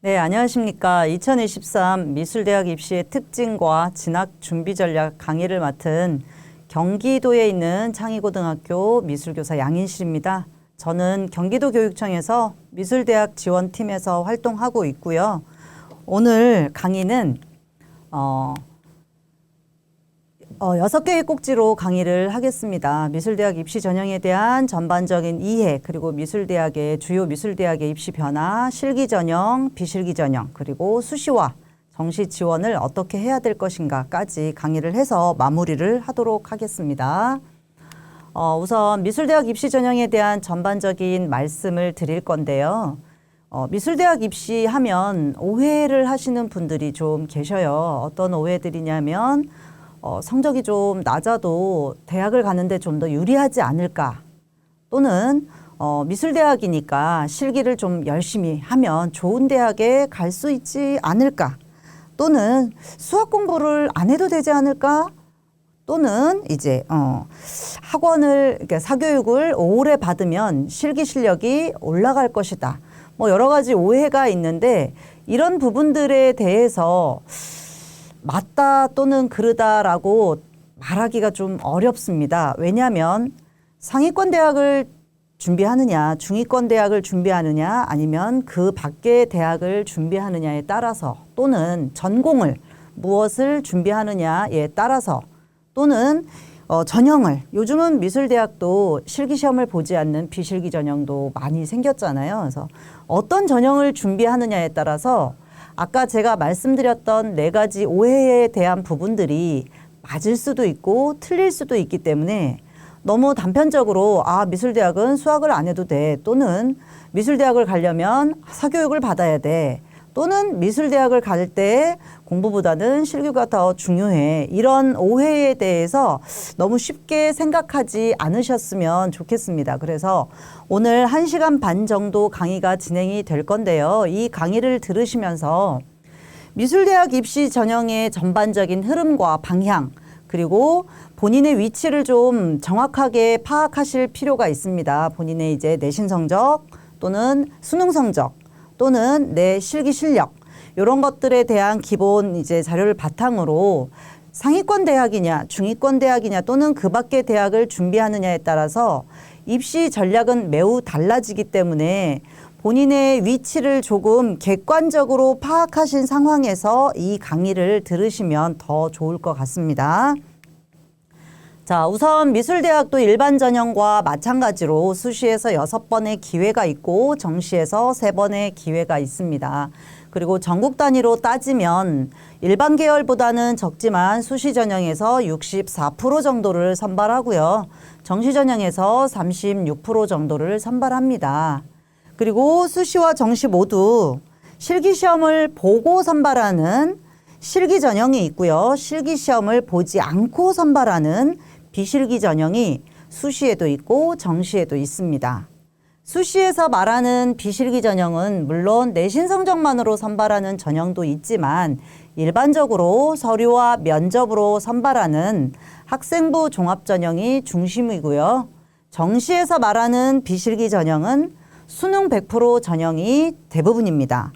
네, 안녕하십니까. 2023 미술대학 입시의 특징과 진학 준비 전략 강의를 맡은 경기도에 있는 창의고등학교 미술교사 양인실입니다. 저는 경기도교육청에서 미술대학 지원팀에서 활동하고 있고요. 오늘 강의는 6개의 꼭지로 강의를 하겠습니다. 미술대학 입시 전형에 대한 전반적인 이해, 그리고 미술대학의 주요 미술대학의 입시 변화, 실기 전형, 비실기 전형, 그리고 수시와 정시 지원을 어떻게 해야 될 것인가까지 강의를 해서 마무리를 하도록 하겠습니다. 우선 미술대학 입시 전형에 대한 전반적인 말씀을 드릴 건데요. 미술대학 입시하면 오해를 하시는 분들이 좀 계셔요. 어떤 오해들이냐면 성적이 좀 낮아도 대학을 가는데 좀 더 유리하지 않을까, 또는 미술대학이니까 실기를 좀 열심히 하면 좋은 대학에 갈 수 있지 않을까, 또는 수학 공부를 안 해도 되지 않을까, 또는 이제 학원을, 그러니까 사교육을 오래 받으면 실기 실력이 올라갈 것이다. 뭐 여러 가지 오해가 있는데, 이런 부분들에 대해서 맞다 또는 그르다라고 말하기가 좀 어렵습니다. 왜냐하면 상위권 대학을 준비하느냐, 중위권 대학을 준비하느냐, 아니면 그 밖의 대학을 준비하느냐에 따라서, 또는 전공을 무엇을 준비하느냐에 따라서, 또는 전형을, 요즘은 미술대학도 실기시험을 보지 않는 비실기 전형도 많이 생겼잖아요. 그래서 어떤 전형을 준비하느냐에 따라서 아까 제가 말씀드렸던 4가지 오해에 대한 부분들이 맞을 수도 있고 틀릴 수도 있기 때문에 너무 단편적으로 미술대학은 수학을 안 해도 돼, 또는 미술대학을 가려면 사교육을 받아야 돼, 또는 미술대학을 갈 때 공부보다는 실기가 더 중요해, 이런 오해에 대해서 너무 쉽게 생각하지 않으셨으면 좋겠습니다. 그래서 오늘 1시간 반 정도 강의가 진행이 될 건데요. 이 강의를 들으시면서 미술대학 입시 전형의 전반적인 흐름과 방향, 그리고 본인의 위치를 좀 정확하게 파악하실 필요가 있습니다. 본인의 이제 내신 성적, 또는 수능 성적, 또는 내 실기 실력, 이런 것들에 대한 기본 이제 자료를 바탕으로 상위권 대학이냐, 중위권 대학이냐, 또는 그 밖의 대학을 준비하느냐에 따라서 입시 전략은 매우 달라지기 때문에 본인의 위치를 조금 객관적으로 파악하신 상황에서 이 강의를 들으시면 더 좋을 것 같습니다. 자, 우선 미술대학도 일반 전형과 마찬가지로 수시에서 6번의 기회가 있고 정시에서 3번의 기회가 있습니다. 그리고 전국 단위로 따지면 일반 계열보다는 적지만 수시 전형에서 64% 정도를 선발하고요. 정시 전형에서 36% 정도를 선발합니다. 그리고 수시와 정시 모두 실기시험을 보고 선발하는 실기 전형이 있고요. 실기시험을 보지 않고 선발하는 비실기 전형이 수시에도 있고 정시에도 있습니다. 수시에서 말하는 비실기 전형은 물론 내신 성적만으로 선발하는 전형도 있지만 일반적으로 서류와 면접으로 선발하는 학생부 종합 전형이 중심이고요. 정시에서 말하는 비실기 전형은 수능 100% 전형이 대부분입니다.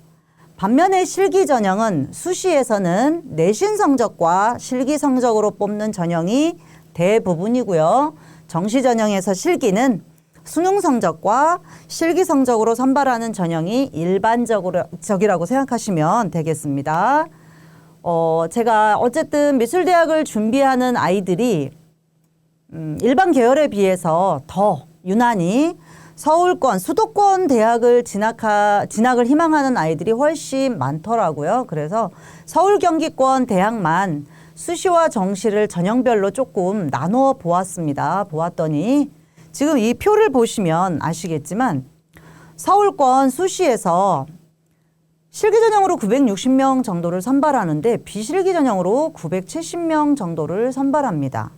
반면에 실기 전형은 수시에서는 내신 성적과 실기 성적으로 뽑는 전형이 대부분이고요. 정시 전형에서 실기는 수능 성적과 실기 성적으로 선발하는 전형이 일반적이라고 생각하시면 되겠습니다. 제가 어쨌든 미술대학을 준비하는 아이들이 일반 계열에 비해서 더 유난히 서울권, 수도권 대학을 진학을 희망하는 아이들이 훨씬 많더라고요. 그래서 서울 경기권 대학만 수시와 정시를 전형별로 조금 나눠 보았더니 지금 이 표를 보시면 아시겠지만 서울권 수시에서 실기 전형으로 960명 정도를 선발하는데 비실기 전형으로 970명 정도를 선발합니다.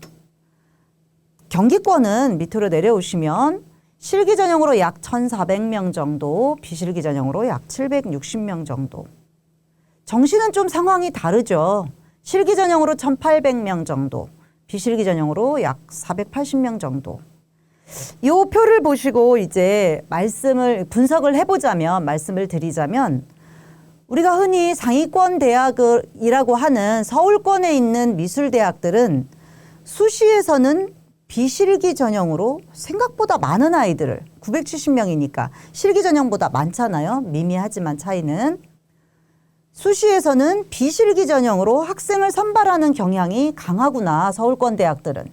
경기권은 밑으로 내려오시면 실기 전형으로 약 1,400명 정도, 비실기 전형으로 약 760명 정도. 정시는 좀 상황이 다르죠. 실기 전형으로 1,800명 정도, 비실기 전형으로 약 480명 정도. 이 표를 보시고 이제 분석을 해보자면, 말씀을 드리자면 우리가 흔히 상위권 대학이라고 하는 서울권에 있는 미술대학들은 수시에서는 비실기 전형으로 생각보다 많은 아이들을 970명이니까 실기 전형보다 많잖아요. 미미하지만 차이는. 수시에서는 비실기 전형으로 학생을 선발하는 경향이 강하구나. 서울권 대학들은.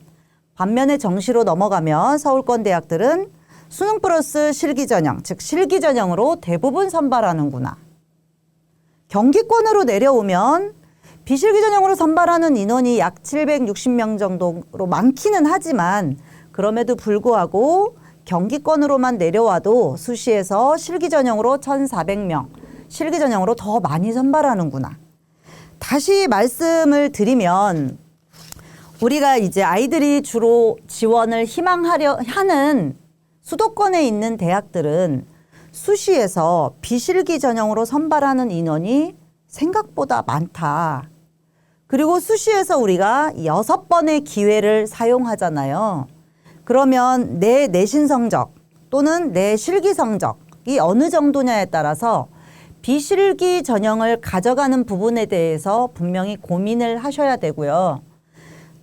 반면에 정시로 넘어가면 서울권 대학들은 수능 플러스 실기 전형, 즉 실기 전형으로 대부분 선발하는구나. 경기권으로 내려오면 비실기 전형으로 선발하는 인원이 약 760명 정도로 많기는 하지만 그럼에도 불구하고 경기권으로만 내려와도 수시에서 실기 전형으로 1,400명, 실기 전형으로 더 많이 선발하는구나. 다시 말씀을 드리면 우리가 이제 아이들이 주로 지원을 희망하려 하는 수도권에 있는 대학들은 수시에서 비실기 전형으로 선발하는 인원이 생각보다 많다. 그리고 수시에서 우리가 6번의 기회를 사용하잖아요. 그러면 내 내신 성적 또는 내 실기 성적이 어느 정도냐에 따라서 비실기 전형을 가져가는 부분에 대해서 분명히 고민을 하셔야 되고요.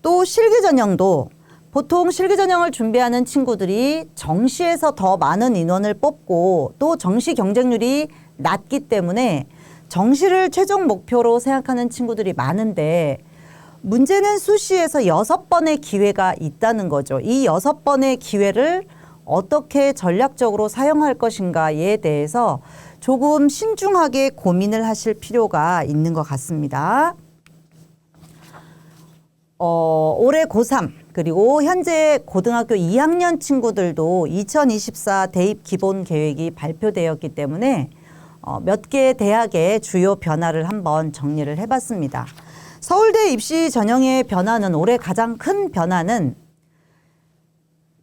또 실기 전형도 보통 실기 전형을 준비하는 친구들이 정시에서 더 많은 인원을 뽑고 또 정시 경쟁률이 낮기 때문에 정시를 최종 목표로 생각하는 친구들이 많은데 문제는 수시에서 6번의 기회가 있다는 거죠. 이 6번의 기회를 어떻게 전략적으로 사용할 것인가에 대해서 조금 신중하게 고민을 하실 필요가 있는 것 같습니다. 올해 고3 그리고 현재 고등학교 2학년 친구들도 2024 대입 기본 계획이 발표되었기 때문에 몇 개 대학의 주요 변화를 한번 정리를 해봤습니다. 서울대 입시 전형의 변화는 올해 가장 큰 변화는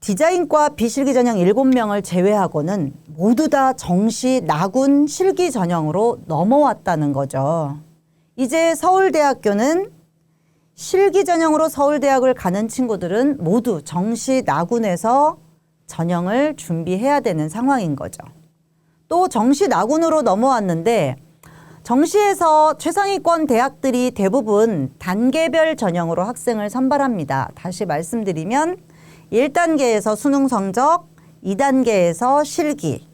디자인과 비실기 전형 7명을 제외하고는 모두 다 정시 나군 실기 전형으로 넘어왔다는 거죠. 이제 서울대학교는 실기 전형으로 서울대학을 가는 친구들은 모두 정시 나군에서 전형을 준비해야 되는 상황인 거죠. 또 정시 나군으로 넘어왔는데 정시에서 최상위권 대학들이 대부분 단계별 전형으로 학생을 선발합니다. 다시 말씀드리면 1단계에서 수능 성적, 2단계에서 실기.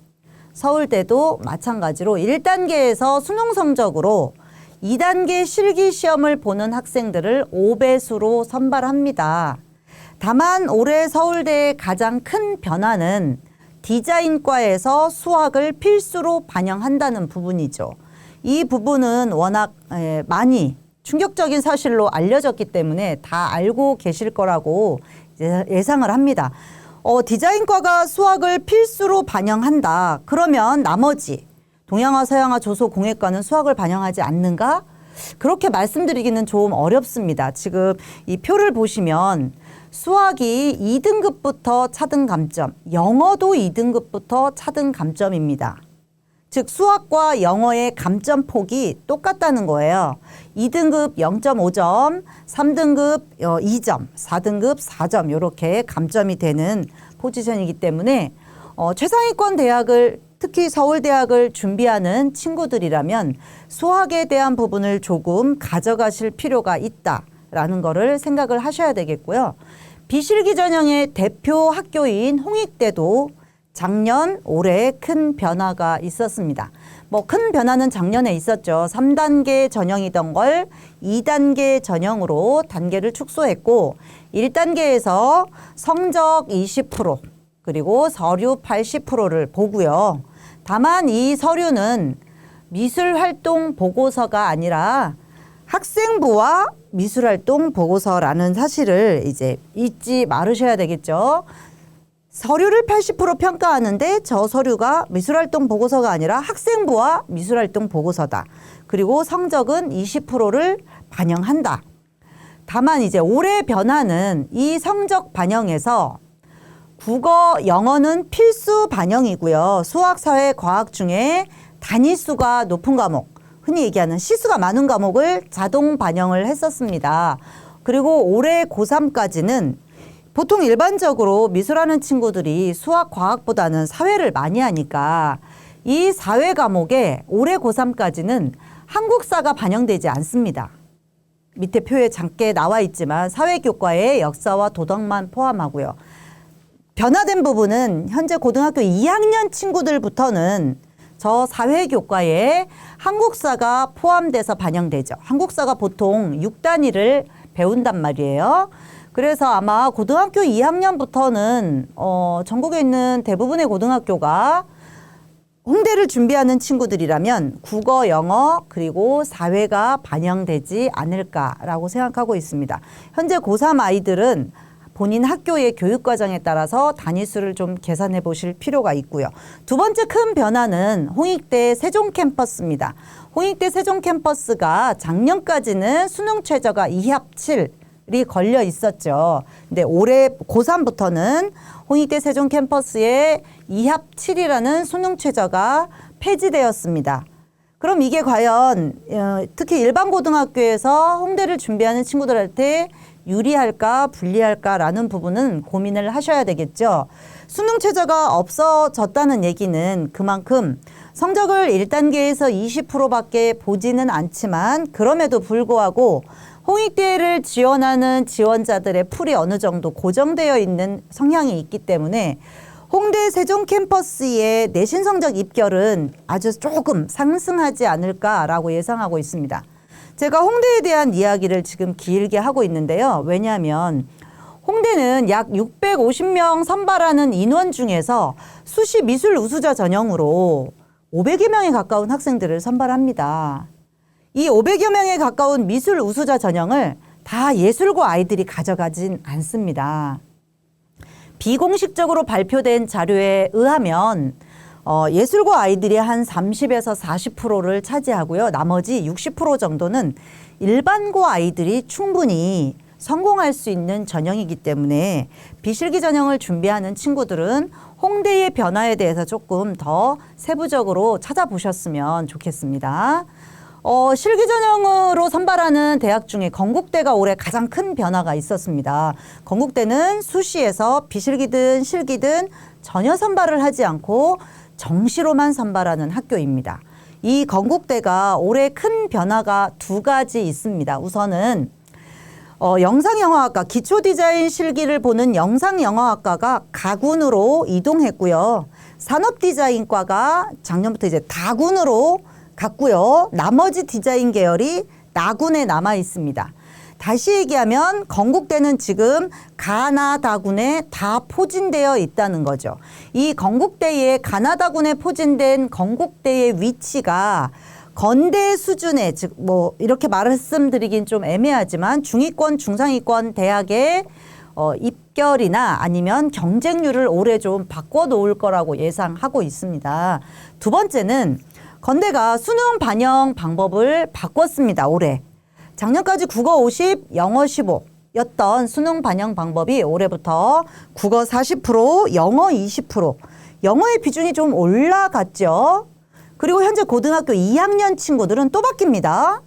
서울대도 마찬가지로 1단계에서 수능 성적으로 2단계 실기 시험을 보는 학생들을 5배수로 선발합니다. 다만 올해 서울대의 가장 큰 변화는 디자인과에서 수학을 필수로 반영한다는 부분이죠. 이 부분은 워낙 많이 충격적인 사실로 알려졌기 때문에 다 알고 계실 거라고 예상을 합니다. 디자인과가 수학을 필수로 반영한다. 그러면 나머지 동양화, 서양화, 조소, 공예과는 수학을 반영하지 않는가? 그렇게 말씀드리기는 좀 어렵습니다. 지금 이 표를 보시면 수학이 2등급부터 차등 감점, 영어도 2등급부터 차등 감점입니다. 즉 수학과 영어의 감점 폭이 똑같다는 거예요. 2등급 0.5점, 3등급 2점, 4등급 4점 이렇게 감점이 되는 포지션이기 때문에 최상위권 대학을 특히 서울대학을 준비하는 친구들이라면 수학에 대한 부분을 조금 가져가실 필요가 있다라는 거를 생각을 하셔야 되겠고요. 비실기 전형의 대표 학교인 홍익대도 작년, 올해 큰 변화가 있었습니다. 큰 변화는 작년에 있었죠. 3단계 전형이던 걸 2단계 전형으로 단계를 축소했고 1단계에서 성적 20% 그리고 서류 80%를 보고요. 다만 이 서류는 미술활동 보고서가 아니라 학생부와 미술활동 보고서라는 사실을 이제 잊지 말으셔야 되겠죠. 서류를 80% 평가하는데 저 서류가 미술활동 보고서가 아니라 학생부와 미술활동 보고서다. 그리고 성적은 20%를 반영한다. 다만 이제 올해 변화는 이 성적 반영에서 국어, 영어는 필수 반영이고요. 수학, 사회, 과학 중에 단위수가 높은 과목, 흔히 얘기하는 시수가 많은 과목을 자동 반영을 했었습니다. 그리고 올해 고3까지는 보통 일반적으로 미술하는 친구들이 수학, 과학보다는 사회를 많이 하니까 이 사회 과목에 올해 고3까지는 한국사가 반영되지 않습니다. 밑에 표에 작게 나와 있지만 사회교과의 역사와 도덕만 포함하고요. 변화된 부분은 현재 고등학교 2학년 친구들부터는 저 사회교과에 한국사가 포함돼서 반영되죠. 한국사가 보통 6단위를 배운단 말이에요. 그래서 아마 고등학교 2학년부터는 전국에 있는 대부분의 고등학교가 홍대를 준비하는 친구들이라면 국어, 영어, 그리고 사회가 반영되지 않을까라고 생각하고 있습니다. 현재 고3 아이들은 본인 학교의 교육과정에 따라서 단위수를 좀 계산해 보실 필요가 있고요. 두 번째 큰 변화는 홍익대 세종 캠퍼스입니다. 홍익대 세종 캠퍼스가 작년까지는 수능 최저가 2합 7이 걸려 있었죠. 근데 올해 고3부터는 홍익대 세종 캠퍼스에 2합 7이라는 수능 최저가 폐지되었습니다. 그럼 이게 과연 특히 일반 고등학교에서 홍대를 준비하는 친구들한테 유리할까 불리할까라는 부분은 고민을 하셔야 되겠죠. 수능 최저가 없어졌다는 얘기는 그만큼 성적을 1단계에서 20%밖에 보지는 않지만 그럼에도 불구하고 홍익대를 지원하는 지원자들의 풀이 어느 정도 고정되어 있는 성향이 있기 때문에 홍대 세종 캠퍼스의 내신 성적 입결은 아주 조금 상승하지 않을까라고 예상하고 있습니다. 제가 홍대에 대한 이야기를 지금 길게 하고 있는데요. 왜냐하면 홍대는 약 650명 선발하는 인원 중에서 수시 미술 우수자 전형으로 500여 명에 가까운 학생들을 선발합니다. 이 500여 명에 가까운 미술 우수자 전형을 다 예술고 아이들이 가져가진 않습니다. 비공식적으로 발표된 자료에 의하면 예술고 아이들이 한 30에서 40%를 차지하고요. 나머지 60% 정도는 일반고 아이들이 충분히 성공할 수 있는 전형이기 때문에 비실기 전형을 준비하는 친구들은 홍대의 변화에 대해서 조금 더 세부적으로 찾아보셨으면 좋겠습니다. 실기 전형으로 선발하는 대학 중에 건국대가 올해 가장 큰 변화가 있었습니다. 건국대는 수시에서 비실기든 실기든 전혀 선발을 하지 않고 정시로만 선발하는 학교입니다. 이 건국대가 올해 큰 변화가 두 가지 있습니다. 우선은 영상영화학과 기초디자인 실기를 보는 영상영화학과가 가군으로 이동했고요. 산업디자인과가 작년부터 이제 다군으로 갔고요. 나머지 디자인 계열이 나군에 남아 있습니다. 다시 얘기하면 건국대는 지금 가나다군에 다 포진되어 있다는 거죠. 이 건국대의 가나다군에 포진된 건국대의 위치가 건대 수준의 즉 뭐 이렇게 말씀드리긴 좀 애매하지만 중위권, 중상위권 대학의 입결이나 아니면 경쟁률을 올해 좀 바꿔놓을 거라고 예상하고 있습니다. 두 번째는 건대가 수능 반영 방법을 바꿨습니다. 올해. 작년까지 국어 50, 영어 15였던 수능 반영 방법이 올해부터 국어 40%, 영어 20%. 영어의 비중이 좀 올라갔죠. 그리고 현재 고등학교 2학년 친구들은 또 바뀝니다.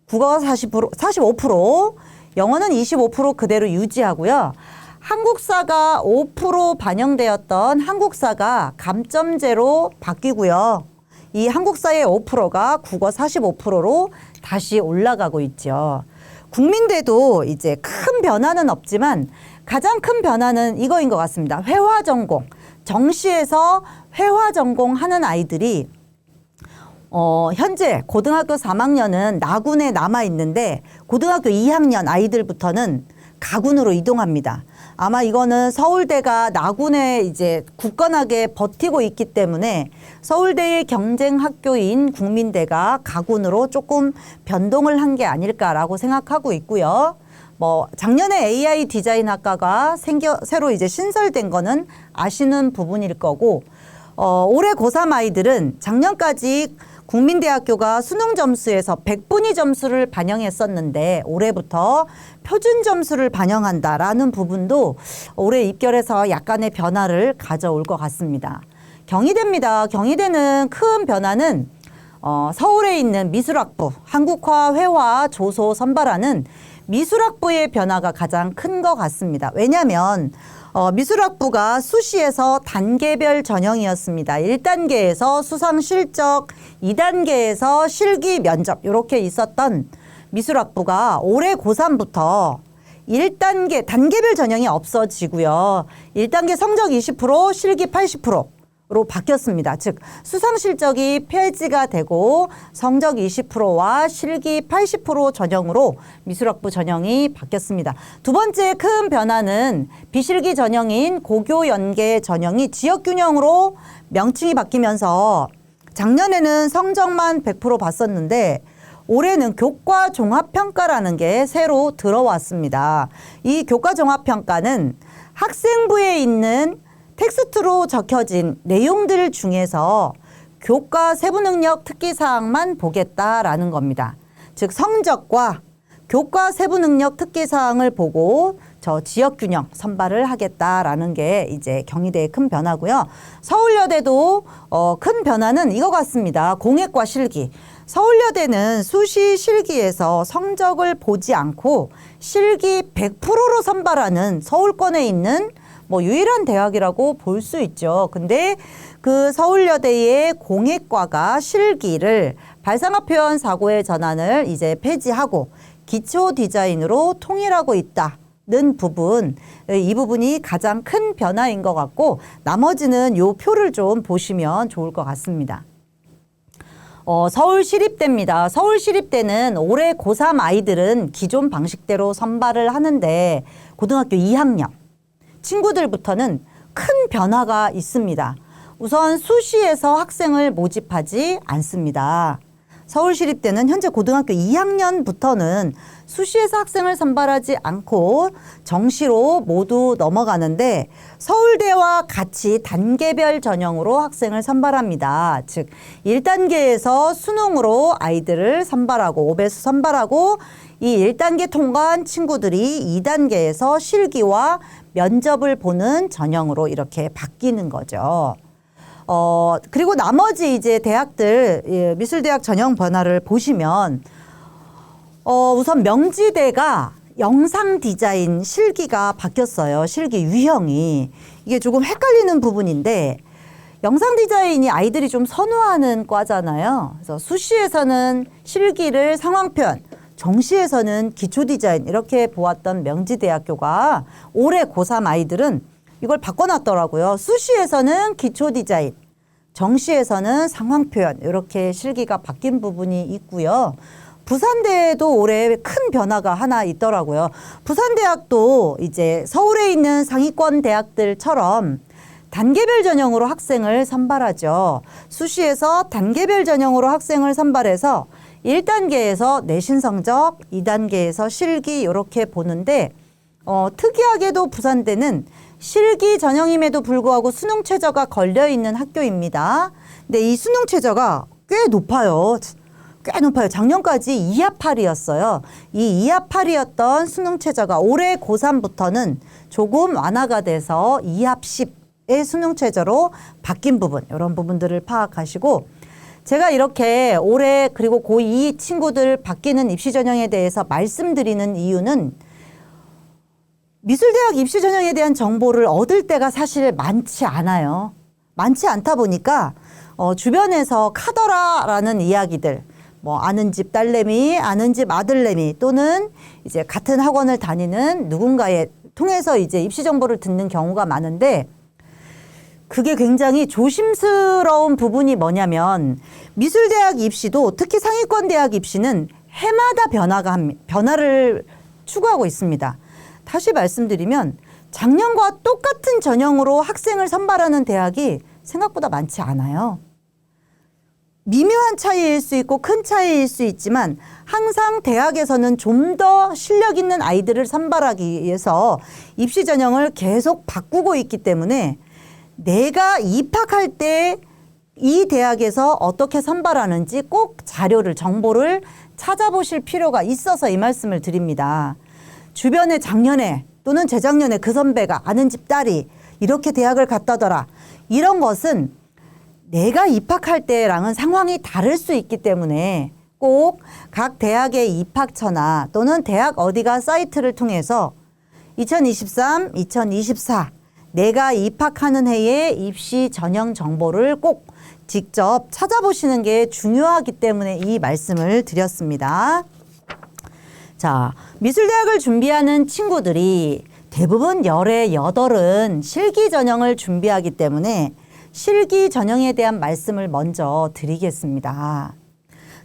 국어가 45%, 영어는 25% 그대로 유지하고요. 한국사가 5% 반영되었던 한국사가 감점제로 바뀌고요. 이 한국사의 5%가 국어 45%로 다시 올라가고 있죠. 국민대도 이제 큰 변화는 없지만 가장 큰 변화는 이거인 것 같습니다. 회화 전공. 정시에서 회화 전공 하는 아이들이 현재 고등학교 3학년은 나군에 남아 있는데 고등학교 2학년 아이들부터는 가군으로 이동합니다. 아마 이거는 서울대가 나군에 이제 굳건하게 버티고 있기 때문에 서울대의 경쟁 학교인 국민대가 가군으로 조금 변동을 한 게 아닐까라고 생각하고 있고요. 작년에 AI 디자인 학과가 새로 이제 신설된 거는 아시는 부분일 거고, 올해 고3 아이들은 작년까지 국민대학교가 수능 점수에서 100분위 점수를 반영했었는데 올해부터 표준 점수를 반영한다라는 부분도 올해 입결해서 약간의 변화를 가져올 것 같습니다. 경희대입니다. 경희대는 큰 변화는 서울에 있는 미술학부, 한국화, 회화, 조소 선발하는 미술학부의 변화가 가장 큰 것 같습니다. 왜냐하면 미술학부가 수시에서 단계별 전형이었습니다. 1단계에서 수상 실적, 2단계에서 실기 면접 이렇게 있었던 미술학부가 올해 고3부터 1단계 단계별 전형이 없어지고요. 1단계 성적 20%, 실기 80%로 바뀌었습니다. 즉 수상 실적이 폐지가 되고 성적 20%와 실기 80% 전형으로 미술학부 전형이 바뀌었습니다. 두 번째 큰 변화는 비실기 전형인 고교연계 전형이 지역균형으로 명칭이 바뀌면서 작년에는 성적만 100% 봤었는데 올해는 교과종합평가라는 게 새로 들어왔습니다. 이 교과종합평가는 학생부에 있는 텍스트로 적혀진 내용들 중에서 교과 세부능력 특기사항만 보겠다라는 겁니다. 즉 성적과 교과 세부능력 특기사항을 보고 저 지역균형 선발을 하겠다라는 게 이제 경희대의 큰 변화고요. 서울여대도 큰 변화는 이거 같습니다. 공액과 실기. 서울여대는 수시 실기에서 성적을 보지 않고 실기 100%로 선발하는 서울권에 있는 유일한 대학이라고 볼 수 있죠. 근데 그 서울여대의 공액과가 실기를 발상학 표현 사고의 전환을 이제 폐지하고 기초 디자인으로 통일하고 있다는 부분, 이 부분이 가장 큰 변화인 것 같고 나머지는 요 표를 좀 보시면 좋을 것 같습니다. 서울시립대입니다. 서울시립대는 올해 고3 아이들은 기존 방식대로 선발을 하는데 고등학교 2학년 친구들부터는 큰 변화가 있습니다. 우선 수시에서 학생을 모집하지 않습니다. 서울시립대는 현재 고등학교 2학년부터는 수시에서 학생을 선발하지 않고 정시로 모두 넘어가는데 서울대와 같이 단계별 전형으로 학생을 선발합니다. 즉 1단계에서 수능으로 아이들을 선발하고 5배수 선발하고 이 1단계 통과한 친구들이 2단계에서 실기와 면접을 보는 전형으로 이렇게 바뀌는 거죠. 그리고 나머지 이제 대학들, 미술대학 전형 변화를 보시면, 우선 명지대가 영상 디자인 실기가 바뀌었어요. 실기 유형이. 이게 조금 헷갈리는 부분인데, 영상 디자인이 아이들이 좀 선호하는 과잖아요. 그래서 수시에서는 실기를 상황 표현, 정시에서는 기초 디자인 이렇게 보았던 명지대학교가 올해 고3 아이들은 이걸 바꿔놨더라고요. 수시에서는 기초 디자인, 정시에서는 상황 표현 이렇게 실기가 바뀐 부분이 있고요. 부산대에도 올해 큰 변화가 하나 있더라고요. 부산대학도 이제 서울에 있는 상위권 대학들처럼 단계별 전형으로 학생을 선발하죠. 수시에서 단계별 전형으로 학생을 선발해서 1단계에서 내신 성적, 2단계에서 실기 이렇게 보는데 특이하게도 부산대는 실기 전형임에도 불구하고 수능 최저가 걸려있는 학교입니다. 근데 이 수능 최저가 꽤 높아요. 꽤 높아요. 작년까지 2하 8이었어요. 이 2하 8이었던 수능 최저가 올해 고3부터는 조금 완화가 돼서 2하 10의 수능 최저로 바뀐 부분, 이런 부분들을 파악하시고 제가 이렇게 올해 그리고 고2 친구들 바뀌는 입시 전형에 대해서 말씀드리는 이유는 미술대학 입시 전형에 대한 정보를 얻을 때가 사실 많지 않아요. 많지 않다 보니까 주변에서 카더라라는 이야기들, 아는 집 딸내미, 아는 집 아들내미 또는 이제 같은 학원을 다니는 누군가에 통해서 이제 입시 정보를 듣는 경우가 많은데 그게 굉장히 조심스러운 부분이 뭐냐면 미술대학 입시도 특히 상위권 대학 입시는 해마다 변화를 추구하고 있습니다. 다시 말씀드리면 작년과 똑같은 전형으로 학생을 선발하는 대학이 생각보다 많지 않아요. 미묘한 차이일 수 있고 큰 차이일 수 있지만 항상 대학에서는 좀 더 실력 있는 아이들을 선발하기 위해서 입시 전형을 계속 바꾸고 있기 때문에 내가 입학할 때 이 대학에서 어떻게 선발하는지 꼭 정보를 찾아보실 필요가 있어서 이 말씀을 드립니다. 주변에 작년에 또는 재작년에 그 선배가 아는 집 딸이 이렇게 대학을 갔다더라. 이런 것은 내가 입학할 때랑은 상황이 다를 수 있기 때문에 꼭 각 대학의 입학처나 또는 대학 어디가 사이트를 통해서 2023, 2024 내가 입학하는 해의 입시 전형 정보를 꼭 직접 찾아보시는 게 중요하기 때문에 이 말씀을 드렸습니다. 자, 미술대학을 준비하는 친구들이 대부분 열의 여덟은 실기 전형을 준비하기 때문에 실기 전형에 대한 말씀을 먼저 드리겠습니다.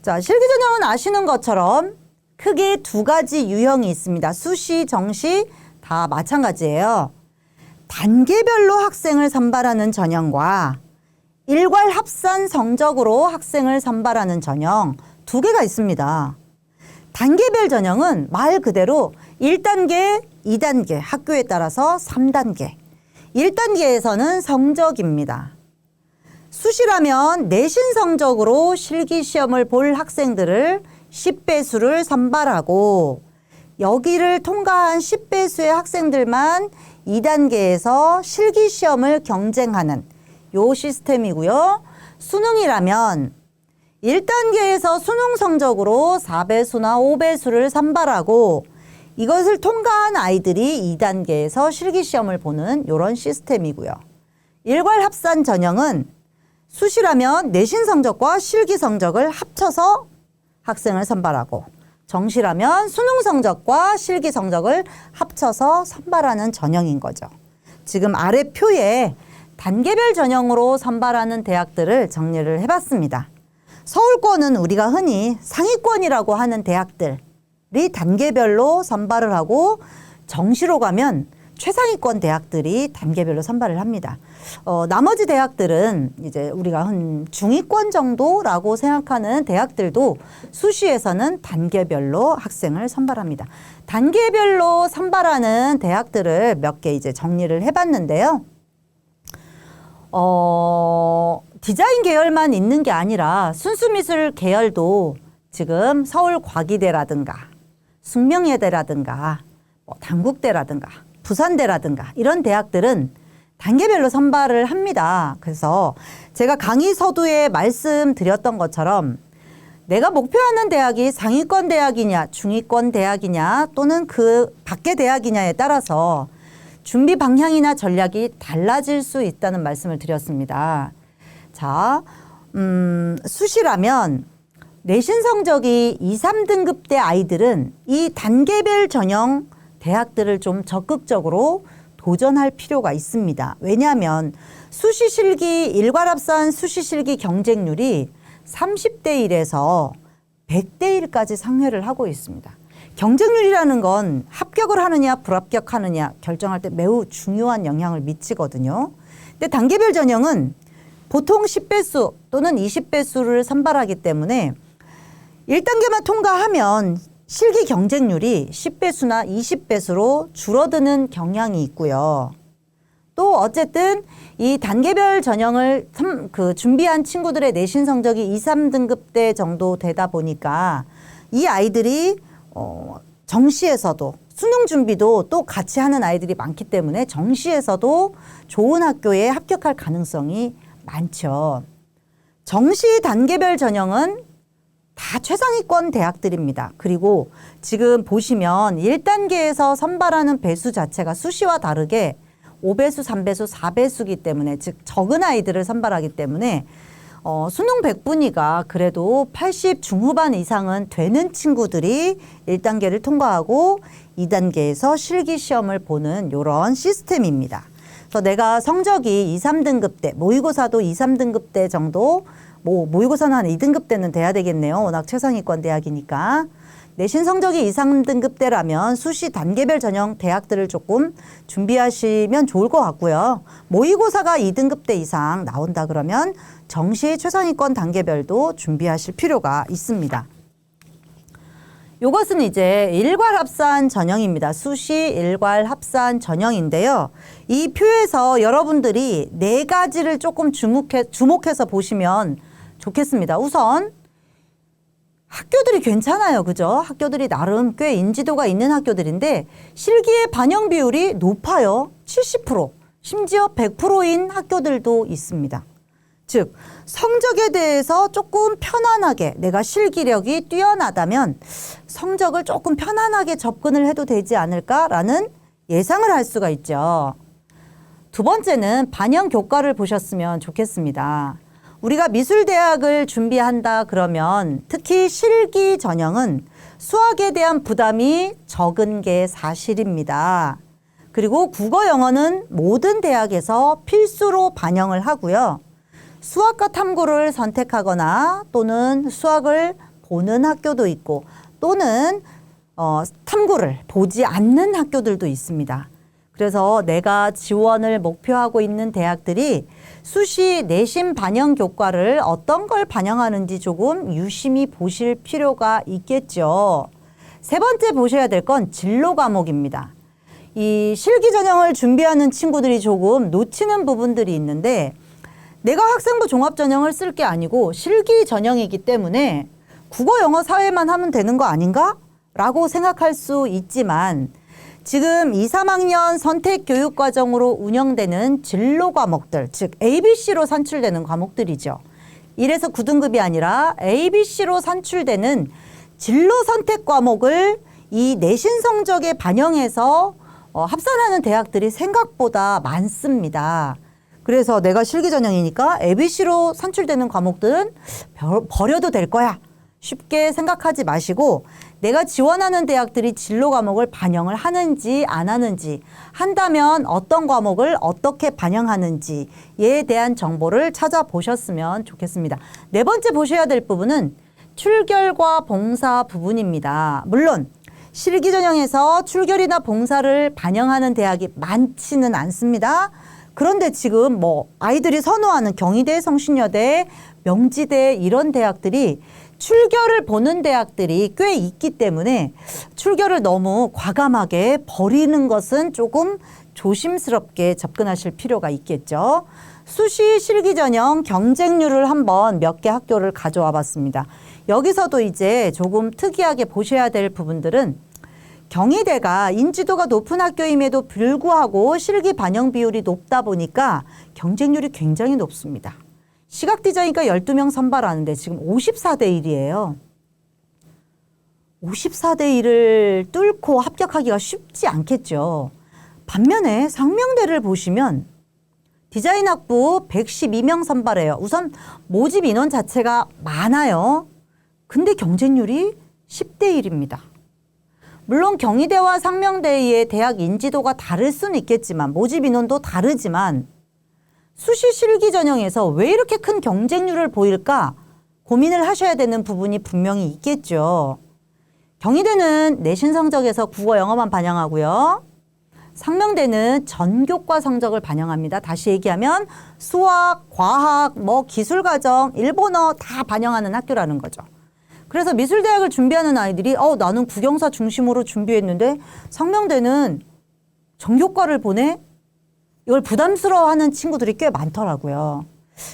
자, 실기 전형은 아시는 것처럼 크게 두 가지 유형이 있습니다. 수시, 정시 다 마찬가지예요. 단계별로 학생을 선발하는 전형과 일괄 합산 성적으로 학생을 선발하는 전형 두 개가 있습니다. 단계별 전형은 말 그대로 1단계, 2단계, 학교에 따라서 3단계. 1단계에서는 성적입니다. 수시라면 내신 성적으로 실기시험을 볼 학생들을 10배수를 선발하고 여기를 통과한 10배수의 학생들만 2단계에서 실기시험을 경쟁하는 요 시스템이고요. 수능이라면 1단계에서 수능 성적으로 4배수나 5배수를 선발하고 이것을 통과한 아이들이 2단계에서 실기시험을 보는 이런 시스템이고요. 일괄 합산 전형은 수시라면 내신 성적과 실기 성적을 합쳐서 학생을 선발하고 정시라면 수능 성적과 실기 성적을 합쳐서 선발하는 전형인 거죠. 지금 아래 표에 단계별 전형으로 선발하는 대학들을 정리를 해봤습니다. 서울권은 우리가 흔히 상위권이라고 하는 대학들이 단계별로 선발을 하고 정시로 가면 최상위권 대학들이 단계별로 선발을 합니다. 나머지 대학들은 이제 우리가 한 중위권 정도라고 생각하는 대학들도 수시에서는 단계별로 학생을 선발합니다. 단계별로 선발하는 대학들을 몇 개 이제 정리를 해봤는데요. 디자인 계열만 있는 게 아니라 순수미술 계열도 지금 서울과기대라든가 숙명여대라든가 단국대라든가 부산대라든가 이런 대학들은 단계별로 선발을 합니다. 그래서 제가 강의 서두에 말씀드렸던 것처럼 내가 목표하는 대학이 상위권 대학이냐 중위권 대학이냐 또는 그 밖의 대학이냐에 따라서 준비 방향이나 전략이 달라질 수 있다는 말씀을 드렸습니다. 자, 수시라면 내신 성적이 2, 3등급대 아이들은 이 단계별 전형 대학들을 좀 적극적으로 도전할 필요가 있습니다. 왜냐하면 수시실기 일괄합산 수시실기 경쟁률이 30대 1에서 100대 1까지 상회를 하고 있습니다. 경쟁률이라는 건 합격을 하느냐 불합격하느냐 결정할 때 매우 중요한 영향을 미치거든요. 근데 단계별 전형은 보통 10배수 또는 20배수를 선발하기 때문에 1단계만 통과하면 실기 경쟁률이 10배수나 20배수로 줄어드는 경향이 있고요. 또 어쨌든 이 단계별 전형을 준비한 친구들의 내신 성적이 2, 3등급대 정도 되다 보니까 이 아이들이 정시에서도 수능 준비도 또 같이 하는 아이들이 많기 때문에 정시에서도 좋은 학교에 합격할 가능성이 많죠. 정시 단계별 전형은 다 최상위권 대학들입니다. 그리고 지금 보시면 1단계에서 선발하는 배수 자체가 수시와 다르게 5배수, 3배수, 4배수이기 때문에 즉 적은 아이들을 선발하기 때문에 수능 100분위가 그래도 80 중후반 이상은 되는 친구들이 1단계를 통과하고 2단계에서 실기시험을 보는 이런 시스템입니다. 그래서 내가 성적이 2, 3등급대, 모의고사도 2, 3등급대 정도, 모의고사는 한 2등급대는 돼야 되겠네요. 워낙 최상위권 대학이니까. 내신 성적이 2, 3등급대라면 수시 단계별 전형 대학들을 조금 준비하시면 좋을 것 같고요. 모의고사가 2등급대 이상 나온다 그러면 정시 최상위권 단계별도 준비하실 필요가 있습니다. 이것은 이제 일괄합산 전형입니다. 수시 일괄합산 전형인데요. 이 표에서 여러분들이 네 가지를 조금 주목해서 보시면 좋겠습니다. 우선 학교들이 괜찮아요. 그죠? 학교들이 나름 꽤 인지도가 있는 학교들인데 실기의 반영 비율이 높아요. 70%, 심지어 100%인 학교들도 있습니다. 즉 성적에 대해서 조금 편안하게 내가 실기력이 뛰어나다면 성적을 조금 편안하게 접근을 해도 되지 않을까라는 예상을 할 수가 있죠. 두 번째는 반영 교과를 보셨으면 좋겠습니다. 우리가 미술대학을 준비한다 그러면 특히 실기 전형은 수학에 대한 부담이 적은 게 사실입니다. 그리고 국어 영어는 모든 대학에서 필수로 반영을 하고요. 수학과 탐구를 선택하거나 또는 수학을 보는 학교도 있고 또는 탐구를 보지 않는 학교들도 있습니다. 그래서 내가 지원을 목표하고 있는 대학들이 수시 내신 반영 교과를 어떤 걸 반영하는지 조금 유심히 보실 필요가 있겠죠. 세 번째 보셔야 될 건 진로 과목입니다. 이 실기 전형을 준비하는 친구들이 조금 놓치는 부분들이 있는데 내가 학생부 종합 전형을 쓸 게 아니고 실기 전형이기 때문에 국어, 영어, 사회만 하면 되는 거 아닌가? 라고 생각할 수 있지만 지금 2, 3학년 선택교육과정으로 운영되는 진로 과목들, 즉 ABC로 산출되는 과목들이죠. 1에서 9등급이 아니라 ABC로 산출되는 진로 선택 과목을 이 내신 성적에 반영해서 합산하는 대학들이 생각보다 많습니다. 그래서 내가 실기 전형이니까 ABC로 산출되는 과목들은 버려도 될 거야. 쉽게 생각하지 마시고 내가 지원하는 대학들이 진로 과목을 반영을 하는지 안 하는지, 한다면 어떤 과목을 어떻게 반영하는지에 대한 정보를 찾아보셨으면 좋겠습니다. 네 번째 보셔야 될 부분은 출결과 봉사 부분입니다. 물론 실기 전형에서 출결이나 봉사를 반영하는 대학이 많지는 않습니다. 그런데 지금 아이들이 선호하는 경희대, 성신여대, 명지대 이런 대학들이 출결을 보는 대학들이 꽤 있기 때문에 출결을 너무 과감하게 버리는 것은 조금 조심스럽게 접근하실 필요가 있겠죠. 수시 실기 전형 경쟁률을 한번 몇 개 학교를 가져와 봤습니다. 여기서도 이제 조금 특이하게 보셔야 될 부분들은 경희대가 인지도가 높은 학교임에도 불구하고 실기 반영 비율이 높다 보니까 경쟁률이 굉장히 높습니다. 시각 디자인과 12명 선발하는데 지금 54대 1이에요. 54대 1을 뚫고 합격하기가 쉽지 않겠죠. 반면에 상명대를 보시면 디자인학부 112명 선발해요. 우선 모집 인원 자체가 많아요. 근데 경쟁률이 10대 1입니다. 물론 경희대와 상명대의 대학 인지도가 다를 수는 있겠지만 모집 인원도 다르지만 수시 실기 전형에서 왜 이렇게 큰 경쟁률을 보일까 고민을 하셔야 되는 부분이 분명히 있겠죠. 경희대는 내신 성적에서 국어, 영어만 반영하고요. 상명대는 전교과 성적을 반영합니다. 다시 얘기하면 수학, 과학, 기술과정, 일본어 다 반영하는 학교라는 거죠. 그래서 미술대학을 준비하는 아이들이 나는 국영사 중심으로 준비했는데 상명대는 전교과를 보내? 이걸 부담스러워하는 친구들이 꽤 많더라고요.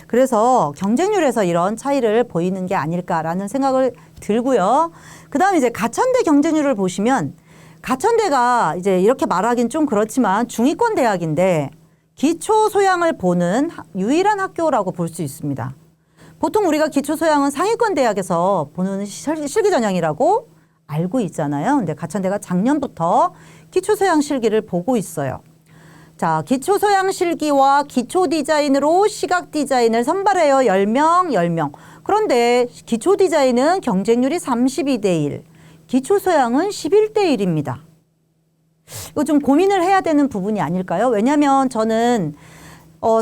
그래서 경쟁률에서 이런 차이를 보이는 게 아닐까라는 생각을 들고요. 그 다음에 이제 가천대 경쟁률을 보시면 가천대가 이제 이렇게 말하긴 좀 그렇지만 중위권 대학인데 기초 소양을 보는 유일한 학교라고 볼 수 있습니다. 보통 우리가 기초 소양은 상위권 대학에서 보는 실기 전형이라고 알고 있잖아요. 근데 가천대가 작년부터 기초 소양 실기를 보고 있어요. 자, 기초 소양 실기와 기초 디자인으로 시각 디자인을 선발해요. 10명, 10명. 그런데 기초 디자인은 경쟁률이 32대 1, 기초 소양은 11대 1입니다. 이거 좀 고민을 해야 되는 부분이 아닐까요? 왜냐하면 저는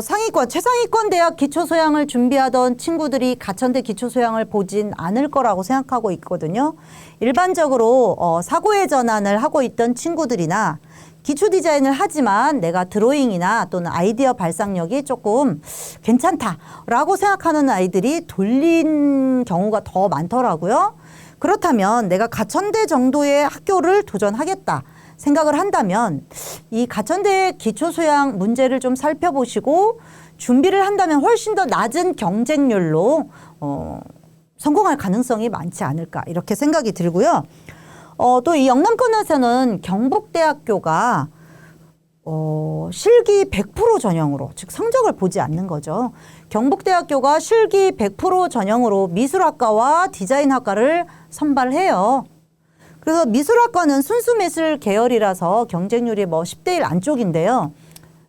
상위권, 최상위권 대학 기초소양을 준비하던 친구들이 가천대 기초소양을 보진 않을 거라고 생각하고 있거든요. 일반적으로 사고의 전환을 하고 있던 친구들이나 기초 디자인을 하지만 내가 드로잉이나 또는 아이디어 발상력이 조금 괜찮다라고 생각하는 아이들이 돌린 경우가 더 많더라고요. 그렇다면 내가 가천대 정도의 학교를 도전하겠다 생각을 한다면 이 가천대 기초소양 문제를 좀 살펴보시고 준비를 한다면 훨씬 더 낮은 경쟁률로 성공할 가능성이 많지 않을까 이렇게 생각이 들고요. 또 이 영남권에서는 경북대학교가 실기 100% 전형으로 즉 성적을 보지 않는 거죠. 경북대학교가 실기 100% 전형으로 미술학과와 디자인학과를 선발해요. 그래서 미술학과는 순수미술 계열이라서 경쟁률이 10대 1 안쪽인데요.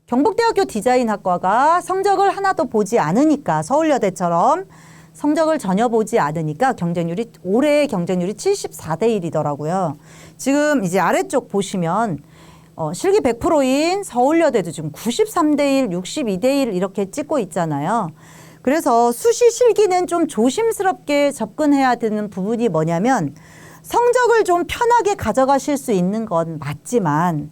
경북대학교 디자인학과가 성적을 하나도 보지 않으니까 서울여대처럼 성적을 전혀 보지 않으니까 올해 경쟁률이 74대 1이더라고요. 지금 이제 아래쪽 보시면 실기 100%인 서울여대도 지금 93대 1, 62대 1 이렇게 찍고 있잖아요. 그래서 수시 실기는 좀 조심스럽게 접근해야 되는 부분이 뭐냐면 성적을 좀 편하게 가져가실 수 있는 건 맞지만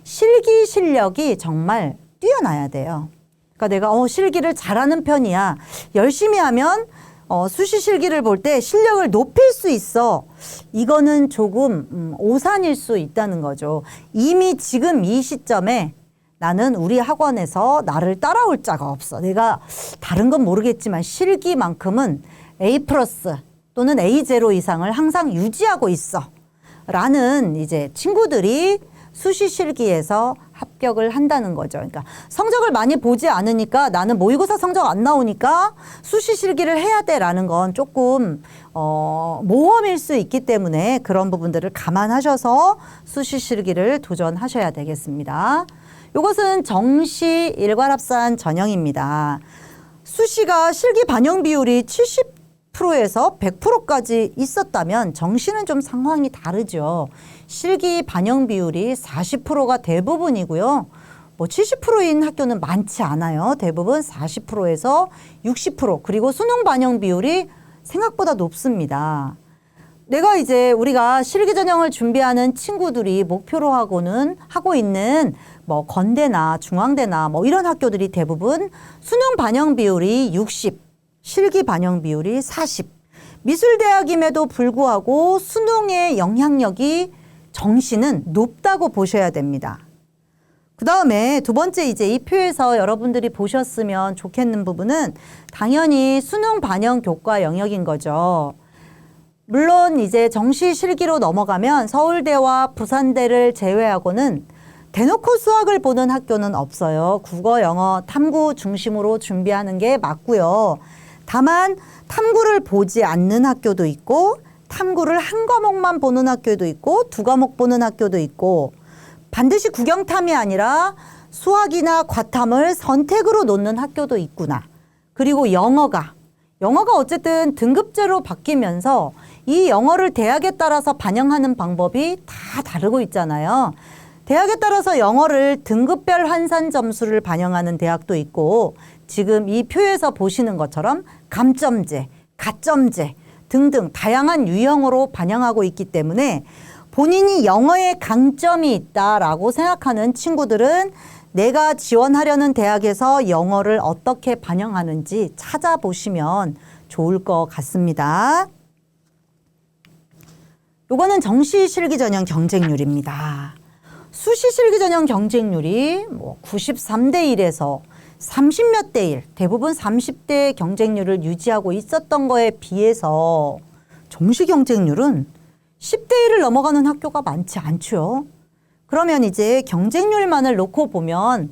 실기 실력이 정말 뛰어나야 돼요. 그러니까 내가 실기를 잘하는 편이야. 열심히 하면 수시 실기를 볼 때 실력을 높일 수 있어. 이거는 조금 오산일 수 있다는 거죠. 이미 지금 이 시점에 나는 우리 학원에서 나를 따라올 자가 없어. 내가 다른 건 모르겠지만 실기만큼은 A+ 또는 A0 이상을 항상 유지하고 있어. 라는 이제 친구들이 수시 실기에서 합격을 한다는 거죠. 그러니까 성적을 많이 보지 않으니까 나는 모의고사 성적 안 나오니까 수시 실기를 해야 돼라는 건 조금 모험일 수 있기 때문에 그런 부분들을 감안하셔서 수시 실기를 도전하셔야 되겠습니다. 이것은 정시 일괄합산 전형입니다. 수시가 실기 반영 비율이 70%에서 100%까지 있었다면 정시는 좀 상황이 다르죠. 실기 반영 비율이 40%가 대부분이고요. 뭐 70%인 학교는 많지 않아요. 대부분 40%에서 60%, 그리고 수능 반영 비율이 생각보다 높습니다. 우리가 실기 전형을 준비하는 친구들이 목표로 하고 있는 뭐 건대나 중앙대나 뭐 이런 학교들이 대부분 수능 반영 비율이 60, 실기 반영 비율이 40. 미술대학임에도 불구하고 수능의 영향력이 정시는 높다고 보셔야 됩니다. 그 다음에 두 번째 이제 이 표에서 여러분들이 보셨으면 좋겠는 부분은 당연히 수능 반영 교과 영역인 거죠. 물론 이제 정시 실기로 넘어가면 서울대와 부산대를 제외하고는 대놓고 수학을 보는 학교는 없어요. 국어, 영어, 탐구 중심으로 준비하는 게 맞고요. 다만 탐구를 보지 않는 학교도 있고 탐구를 한 과목만 보는 학교도 있고 두 과목 보는 학교도 있고 반드시 국영탐이 아니라 수학이나 과탐을 선택으로 놓는 학교도 있구나. 그리고 영어가 어쨌든 등급제로 바뀌면서 이 영어를 대학에 따라서 반영하는 방법이 다 다르고 있잖아요. 대학에 따라서 영어를 등급별 환산 점수를 반영하는 대학도 있고 지금 이 표에서 보시는 것처럼 감점제, 가점제 등등 다양한 유형으로 반영하고 있기 때문에 본인이 영어에 강점이 있다라고 생각하는 친구들은 내가 지원하려는 대학에서 영어를 어떻게 반영하는지 찾아보시면 좋을 것 같습니다. 요거는 정시 실기 전형 경쟁률입니다. 수시 실기 전형 경쟁률이 93대 1에서 30몇 대 1, 대부분 30대 경쟁률을 유지하고 있었던 거에 비해서 정시 경쟁률은 10대 1을 넘어가는 학교가 많지 않죠. 그러면 이제 경쟁률만을 놓고 보면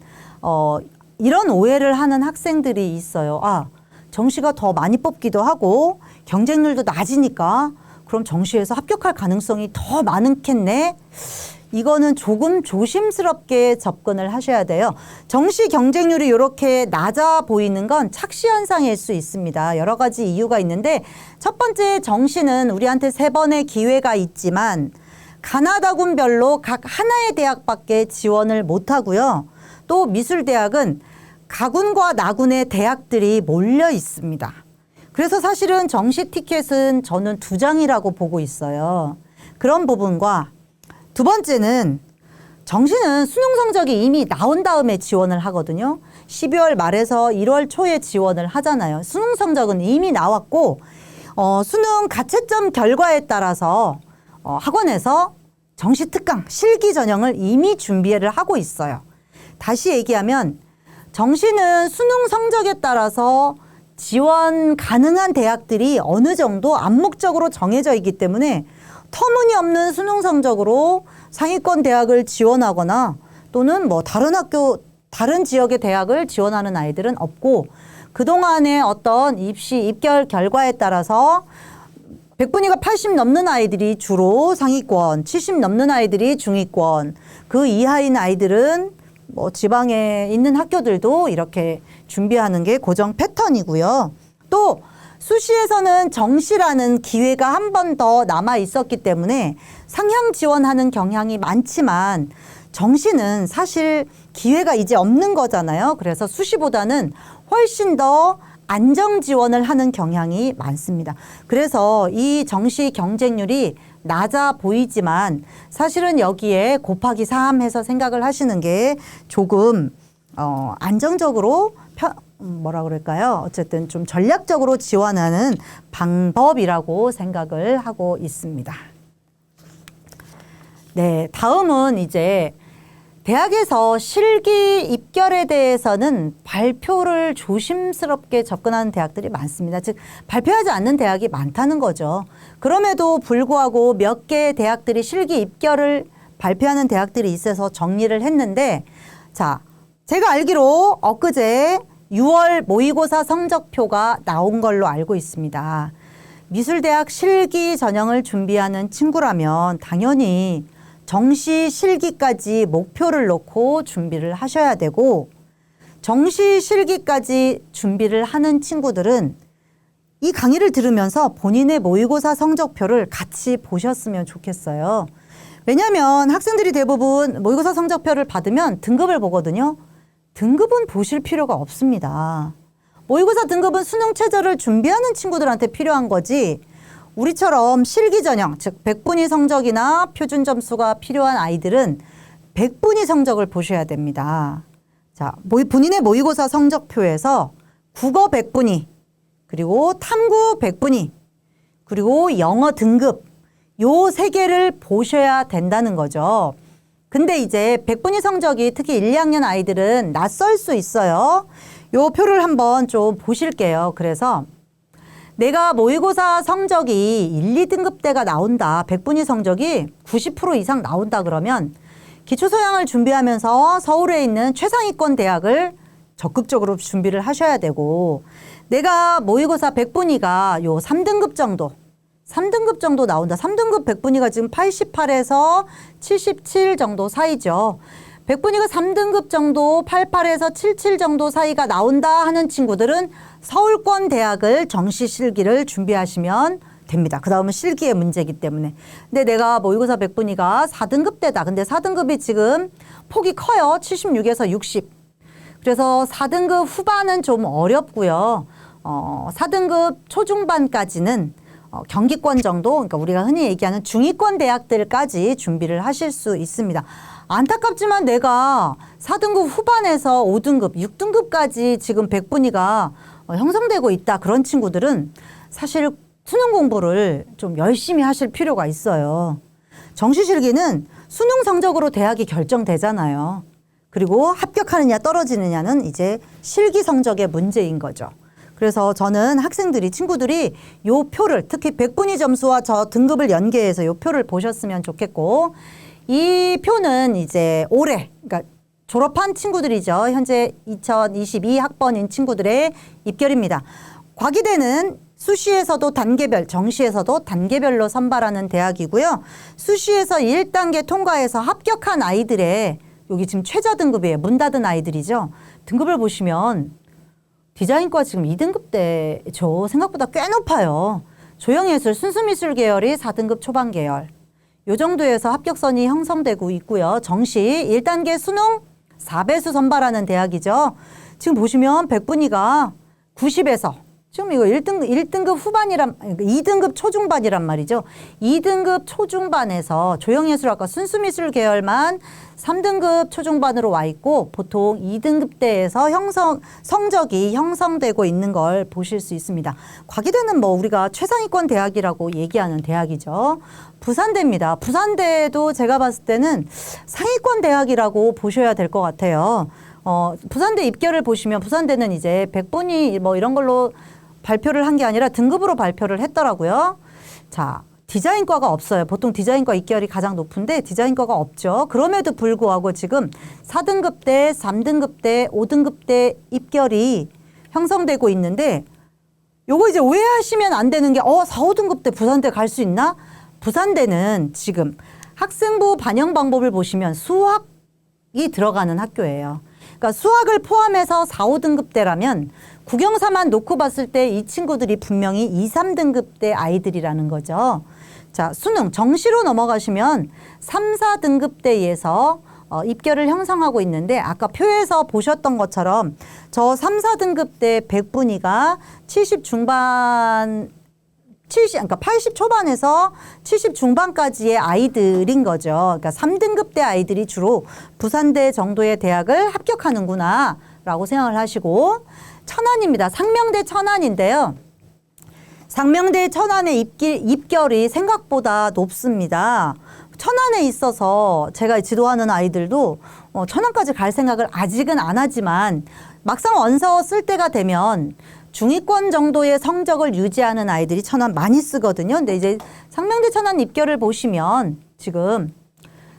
이런 오해를 하는 학생들이 있어요. 정시가 더 많이 뽑기도 하고 경쟁률도 낮으니까 그럼 정시에서 합격할 가능성이 더 많겠네. 이거는 조금 조심스럽게 접근을 하셔야 돼요. 정시 경쟁률이 이렇게 낮아 보이는 건 착시 현상일 수 있습니다. 여러 가지 이유가 있는데 첫 번째, 정시는 우리한테 3번의 기회가 있지만 가나다군별로 각 하나의 대학밖에 지원을 못하고요. 또 미술대학은 가군과 나군의 대학들이 몰려 있습니다. 그래서 사실은 정시 티켓은 저는 2장이라고 보고 있어요. 그런 부분과 두 번째는 정시는 수능 성적이 이미 나온 다음에 지원을 하거든요. 12월 말에서 1월 초에 지원을 하잖아요. 수능 성적은 이미 나왔고 수능 가채점 결과에 따라서 학원에서 정시 특강, 실기 전형을 이미 준비를 하고 있어요. 다시 얘기하면 정시는 수능 성적에 따라서 지원 가능한 대학들이 어느 정도 암묵적으로 정해져 있기 때문에 터무니없는 수능 성적으로 상위권 대학을 지원하거나 또는 다른 지역의 대학을 지원하는 아이들은 없고 그동안의 어떤 입결 결과에 따라서 100분위가 80 넘는 아이들이 주로 상위권, 70 넘는 아이들이 중위권, 그 이하인 아이들은 뭐 지방에 있는 학교들도 이렇게 준비하는 게 고정 패턴이고요. 또 수시에서는 정시라는 기회가 한 번 더 남아 있었기 때문에 상향 지원하는 경향이 많지만 정시는 사실 기회가 이제 없는 거잖아요. 그래서 수시보다는 훨씬 더 안정 지원을 하는 경향이 많습니다. 그래서 이 정시 경쟁률이 낮아 보이지만 사실은 여기에 곱하기 3 해서 생각을 하시는 게 조금 안정적으로 뭐라 그럴까요? 어쨌든 좀 전략적으로 지원하는 방법이라고 생각을 하고 있습니다. 네, 다음은 이제 대학에서 실기 입결에 대해서는 발표를 조심스럽게 접근하는 대학들이 많습니다. 즉 발표하지 않는 대학이 많다는 거죠. 그럼에도 불구하고 몇 개의 대학들이 실기 입결을 발표하는 대학들이 있어서 정리를 했는데, 자, 제가 알기로 엊그제 6월 모의고사 성적표가 나온 걸로 알고 있습니다. 미술대학 실기 전형을 준비하는 친구라면 당연히 정시 실기까지 목표를 놓고 준비를 하셔야 되고, 정시 실기까지 준비를 하는 친구들은 이 강의를 들으면서 본인의 모의고사 성적표를 같이 보셨으면 좋겠어요. 왜냐하면 학생들이 대부분 모의고사 성적표를 받으면 등급을 보거든요. 등급은 보실 필요가 없습니다. 모의고사 등급은 수능 최저를 준비하는 친구들한테 필요한 거지, 우리처럼 실기 전형, 즉 100분위 성적이나 표준 점수가 필요한 아이들은 100분위 성적을 보셔야 됩니다. 자, 본인의 모의고사 성적표에서 국어 100분위, 그리고 탐구 100분위, 그리고 영어 등급, 요 세 개를 보셔야 된다는 거죠. 근데 이제 100분위 성적이 특히 1, 2학년 아이들은 낯설 수 있어요. 요 표를 한번 좀 보실게요. 그래서 내가 모의고사 성적이 1, 2등급대가 나온다. 100분위 성적이 90% 이상 나온다 그러면 기초소양을 준비하면서 서울에 있는 최상위권 대학을 적극적으로 준비를 하셔야 되고, 내가 모의고사 100분위가 요 3등급 정도 나온다. 3등급 100분위가 지금 88에서 77 정도 사이죠. 100분위가 3등급 정도 88에서 77 정도 사이가 나온다 하는 친구들은 서울권 대학을 정시 실기를 준비하시면 됩니다. 그 다음은 실기의 문제이기 때문에. 근데 내가 모의고사 100분위가 4등급대다. 근데 4등급이 지금 폭이 커요. 76에서 60. 그래서 4등급 후반은 좀 어렵고요. 4등급 초중반까지는 경기권 정도, 그러니까 우리가 흔히 얘기하는 중위권 대학들까지 준비를 하실 수 있습니다. 안타깝지만 내가 4등급 후반에서 5등급, 6등급까지 지금 100분위가 형성되고 있다. 그런 친구들은 사실 수능 공부를 좀 열심히 하실 필요가 있어요. 정시실기는 수능 성적으로 대학이 결정되잖아요. 그리고 합격하느냐 떨어지느냐는 이제 실기 성적의 문제인 거죠. 그래서 저는 친구들이 요 표를, 특히 100분위 점수와 저 등급을 연계해서 요 표를 보셨으면 좋겠고, 이 표는 이제 올해, 그러니까 졸업한 친구들이죠. 현재 2022 학번인 친구들의 입결입니다. 과기대는 수시에서도 단계별, 정시에서도 단계별로 선발하는 대학이고요. 수시에서 1단계 통과해서 합격한 아이들의, 여기 지금 최저 등급이에요. 문 닫은 아이들이죠. 등급을 보시면 디자인과 지금 2등급대죠. 생각보다 꽤 높아요. 조형예술, 순수미술 계열이 4등급 초반 계열. 요 정도에서 합격선이 형성되고 있고요. 정시 1단계 수능 4배수 선발하는 대학이죠. 지금 보시면 100분위가 90에서 지금 이거 1등급 후반이란, 2등급 초중반이란 말이죠. 2등급 초중반에서 조형예술학과 순수미술 계열만 3등급 초중반으로 와 있고, 보통 2등급대에서 성적이 형성되고 있는 걸 보실 수 있습니다. 과기대는 뭐 우리가 최상위권 대학이라고 얘기하는 대학이죠. 부산대입니다. 부산대도 제가 봤을 때는 상위권 대학이라고 보셔야 될 것 같아요. 부산대 입결을 보시면 부산대는 이제 100분위 뭐 이런 걸로 발표를 한 게 아니라 등급으로 발표를 했더라고요. 자, 디자인과가 없어요. 보통 디자인과 입결이 가장 높은데 디자인과가 없죠. 그럼에도 불구하고 지금 4등급대, 3등급대, 5등급대 입결이 형성되고 있는데, 요거 이제 오해하시면 안 되는 게 4, 5등급대 부산대 갈 수 있나? 부산대는 지금 학생부 반영 방법을 보시면 수학 들어가는 학교예요. 그러니까 수학을 포함해서 4, 5등급대라면 국영사만 놓고 봤을 때 이 친구들이 분명히 2, 3등급대 아이들이라는 거죠. 자, 수능 정시로 넘어가시면 3, 4등급대에서 입결을 형성하고 있는데 아까 표에서 보셨던 것처럼 저 3, 4등급대 100분위가 70 중반, 그러니까 80 초반에서 70 중반까지의 아이들인 거죠. 그러니까 3등급대 아이들이 주로 부산대 정도의 대학을 합격하는구나 라고 생각을 하시고, 천안입니다. 상명대 천안인데요. 상명대 천안의 입결이 생각보다 높습니다. 천안에 있어서 제가 지도하는 아이들도 천안까지 갈 생각을 아직은 안 하지만 막상 원서 쓸 때가 되면 중위권 정도의 성적을 유지하는 아이들이 천안 많이 쓰거든요. 근데 이제 상명대 천안 입결을 보시면 지금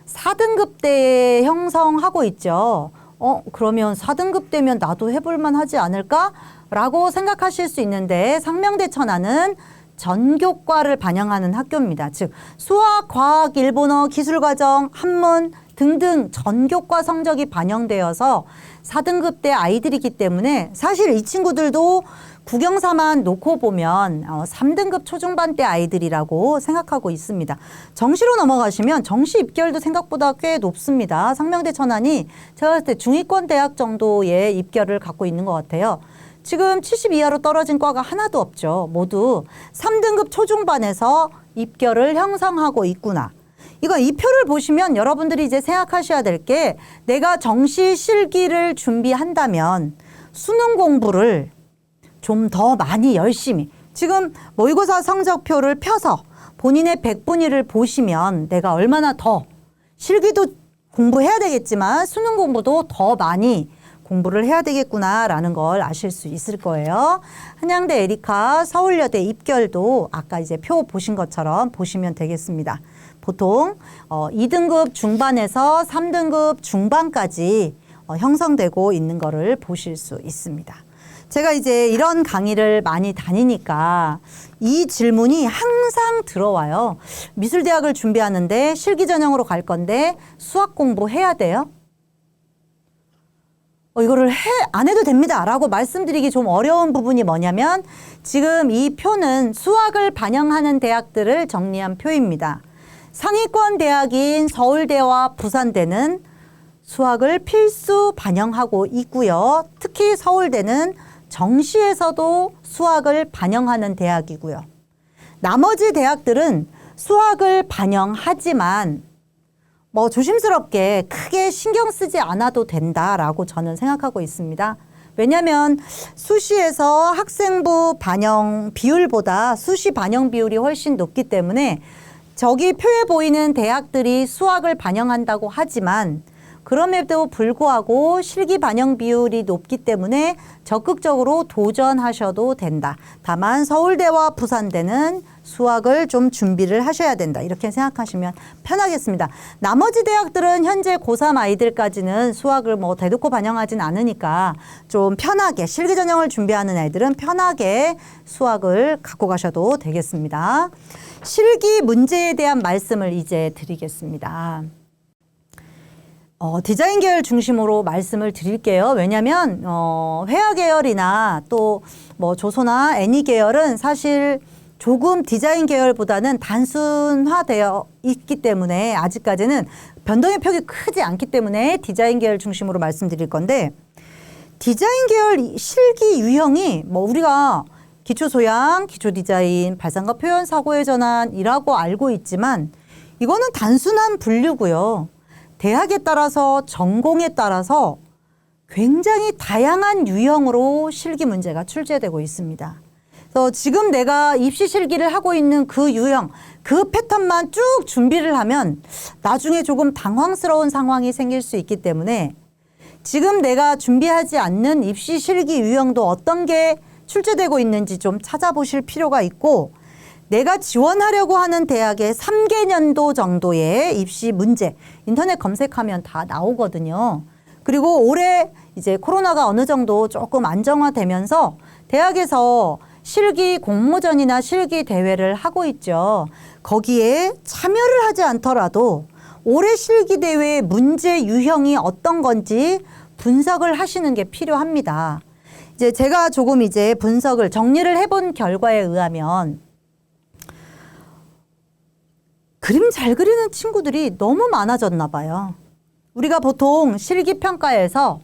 4등급대 형성하고 있죠. 그러면 4등급대면 나도 해볼만 하지 않을까? 라고 생각하실 수 있는데 상명대 천안은 전교과를 반영하는 학교입니다. 즉 수학, 과학, 일본어, 기술과정, 한문 등등 전교과 성적이 반영되어서 4등급대 아이들이기 때문에 사실 이 친구들도 국영사만 놓고 보면 3등급 초중반대 아이들이라고 생각하고 있습니다. 정시로 넘어가시면 정시 입결도 생각보다 꽤 높습니다. 상명대 천안이 제가 봤을 때 중위권 대학 정도의 입결을 갖고 있는 것 같아요. 지금 70 이하로 떨어진 과가 하나도 없죠. 모두 3등급 초중반에서 입결을 형성하고 있구나. 이 표를 보시면 여러분들이 이제 생각하셔야 될 게, 내가 정시 실기를 준비한다면 수능 공부를 좀 더 많이 열심히, 지금 모의고사 성적표를 펴서 본인의 100분위를 보시면 내가 얼마나 더 실기도 공부해야 되겠지만 수능 공부도 더 많이 공부를 해야 되겠구나라는 걸 아실 수 있을 거예요. 한양대 에리카, 서울여대 입결도 아까 이제 표 보신 것처럼 보시면 되겠습니다. 보통 2등급 중반에서 3등급 중반까지 형성되고 있는 거를 보실 수 있습니다. 제가 이제 이런 강의를 많이 다니니까 이 질문이 항상 들어와요. 미술대학을 준비하는데 실기 전형으로 갈 건데 수학 공부해야 돼요? 이거를 안 해도 됩니다 라고 말씀드리기 좀 어려운 부분이 뭐냐면, 지금 이 표는 수학을 반영하는 대학들을 정리한 표입니다. 상위권 대학인 서울대와 부산대는 수학을 필수 반영하고 있고요. 특히 서울대는 정시에서도 수학을 반영하는 대학이고요. 나머지 대학들은 수학을 반영하지만 조심스럽게 크게 신경 쓰지 않아도 된다라고 저는 생각하고 있습니다. 왜냐하면 수시에서 학생부 반영 비율보다 수시 반영 비율이 훨씬 높기 때문에 저기 표에 보이는 대학들이 수학을 반영한다고 하지만 그럼에도 불구하고 실기 반영 비율이 높기 때문에 적극적으로 도전하셔도 된다. 다만 서울대와 부산대는 수학을 좀 준비를 하셔야 된다. 이렇게 생각하시면 편하겠습니다. 나머지 대학들은 현재 고3 아이들까지는 수학을 대놓고 반영하진 않으니까 좀 편하게, 실기 전형을 준비하는 아이들은 편하게 수학을 갖고 가셔도 되겠습니다. 실기 문제에 대한 말씀을 이제 드리겠습니다. 디자인 계열 중심으로 말씀을 드릴게요. 왜냐하면 회화 계열이나 또 조소나 애니 계열은 사실 조금 디자인 계열보다는 단순화되어 있기 때문에 아직까지는 변동의 폭이 크지 않기 때문에 디자인 계열 중심으로 말씀드릴 건데, 디자인 계열 실기 유형이 우리가 기초 소양, 기초 디자인, 발상과 표현, 사고의 전환이라고 알고 있지만 이거는 단순한 분류고요. 대학에 따라서 전공에 따라서 굉장히 다양한 유형으로 실기 문제가 출제되고 있습니다. 그래서 지금 내가 입시 실기를 하고 있는 그 유형, 그 패턴만 쭉 준비를 하면 나중에 조금 당황스러운 상황이 생길 수 있기 때문에 지금 내가 준비하지 않는 입시 실기 유형도 어떤 게 출제되고 있는지 좀 찾아보실 필요가 있고, 내가 지원하려고 하는 대학의 3개년도 정도의 입시 문제, 인터넷 검색하면 다 나오거든요. 그리고 올해 이제 코로나가 어느 정도 조금 안정화되면서 대학에서 실기 공모전이나 실기 대회를 하고 있죠. 거기에 참여를 하지 않더라도 올해 실기대회 문제 유형이 어떤 건지 분석을 하시는 게 필요합니다. 이제 제가 조금 이제 분석을 정리를 해본 결과에 의하면 그림 잘 그리는 친구들이 너무 많아졌나 봐요. 우리가 보통 실기평가에서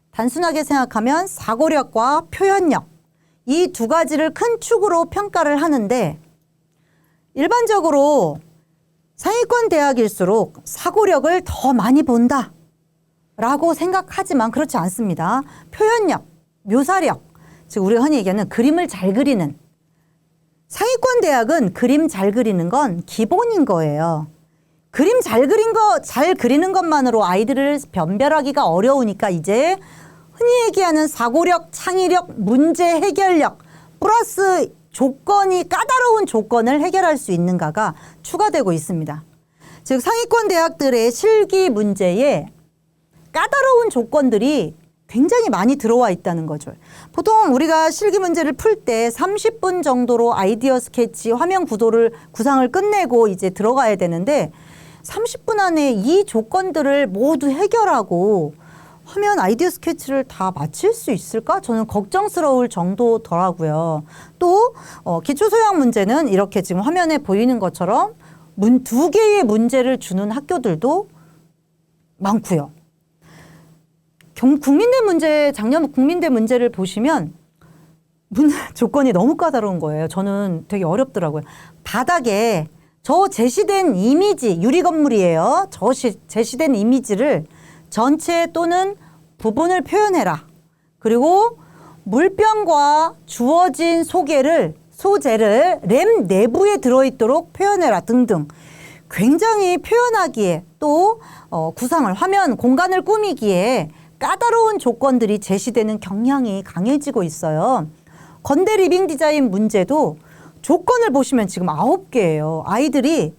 단순하게 생각하면 사고력과 표현력 이 두 가지를 큰 축으로 평가를 하는데 일반적으로 상위권 대학일수록 사고력을 더 많이 본다 라고 생각하지만 그렇지 않습니다. 표현력, 묘사력, 즉 우리가 흔히 얘기하는 그림을 잘 그리는 상위권 대학은 그림 잘 그리는 건 기본인 거예요. 그림 잘 그리는 것만으로 아이들을 변별하기가 어려우니까 이제 흔히 얘기하는 사고력, 창의력, 문제 해결력 플러스 조건이 까다로운 조건을 해결할 수 있는가가 추가되고 있습니다. 즉 상위권 대학들의 실기 문제에 까다로운 조건들이 굉장히 많이 들어와 있다는 거죠. 보통 우리가 실기 문제를 풀 때 30분 정도로 아이디어 스케치, 화면 구도를 구상을 끝내고 이제 들어가야 되는데 30분 안에 이 조건들을 모두 해결하고 하면 아이디어 스케치를 다 마칠 수 있을까? 저는 걱정스러울 정도더라고요. 또 기초소양 문제는 이렇게 지금 화면에 보이는 것처럼 두 개의 문제를 주는 학교들도 많고요. 국민대 문제, 작년 국민대 문제를 보시면 조건이 너무 까다로운 거예요. 저는 되게 어렵더라고요. 바닥에 저 제시된 이미지, 유리 건물이에요. 저 제시된 이미지를 전체 또는 부분을 표현해라. 그리고 물병과 주어진 소재를 램 내부에 들어있도록 표현해라 등등. 굉장히 표현하기에 또 구상을, 화면, 공간을 꾸미기에 까다로운 조건들이 제시되는 경향이 강해지고 있어요. 건대 리빙 디자인 문제도 조건을 보시면 지금 9개예요. 아이들이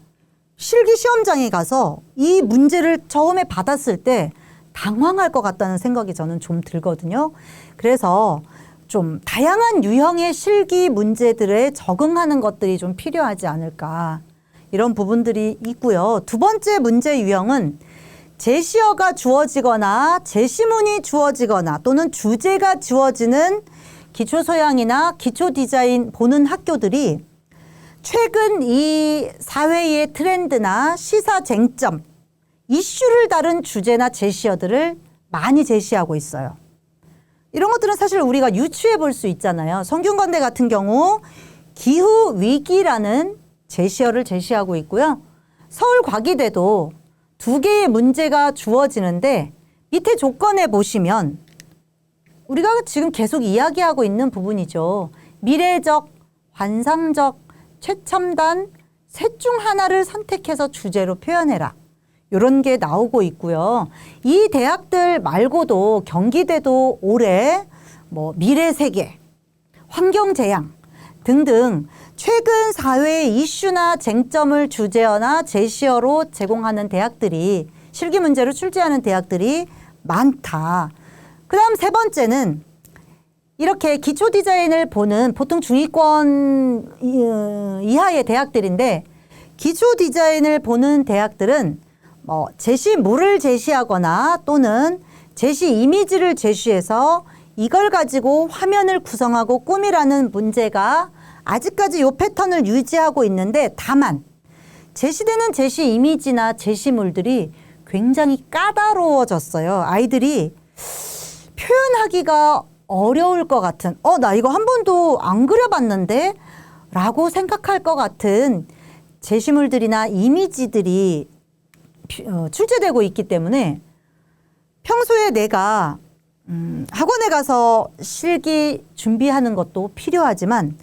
실기 시험장에 가서 이 문제를 처음에 받았을 때 당황할 것 같다는 생각이 저는 좀 들거든요. 그래서 좀 다양한 유형의 실기 문제들에 적응하는 것들이 좀 필요하지 않을까. 이런 부분들이 있고요. 두 번째 문제 유형은 제시어가 주어지거나 제시문이 주어지거나 또는 주제가 주어지는 기초소양이나 기초디자인 보는 학교들이 최근 이 사회의 트렌드나 시사 쟁점, 이슈를 다룬 주제나 제시어들을 많이 제시하고 있어요. 이런 것들은 사실 우리가 유추해 볼 수 있잖아요. 성균관대 같은 경우 기후위기라는 제시어를 제시하고 있고요. 서울과기대도 2개의 문제가 주어지는데 밑에 조건에 보시면 우리가 지금 계속 이야기하고 있는 부분이죠. 미래적, 환상적, 최첨단 셋 중 하나를 선택해서 주제로 표현해라. 이런 게 나오고 있고요. 이 대학들 말고도 경기대도 올해 미래세계, 환경재앙 등등 최근 사회의 이슈나 쟁점을 주제어나 제시어로 제공하는 대학들이 실기 문제로 출제하는 대학들이 많다. 그 다음 세 번째는 이렇게 기초 디자인을 보는 보통 중위권 이하의 대학들인데 기초 디자인을 보는 대학들은 제시물을 제시하거나 또는 제시 이미지를 제시해서 이걸 가지고 화면을 구성하고 꾸미라는 문제가 아직까지 이 패턴을 유지하고 있는데 다만 제시되는 제시 이미지나 제시물들이 굉장히 까다로워졌어요. 아이들이 표현하기가 어려울 것 같은 나 이거 한 번도 안 그려봤는데 라고 생각할 것 같은 제시물들이나 이미지들이 출제되고 있기 때문에 평소에 내가 학원에 가서 실기 준비하는 것도 필요하지만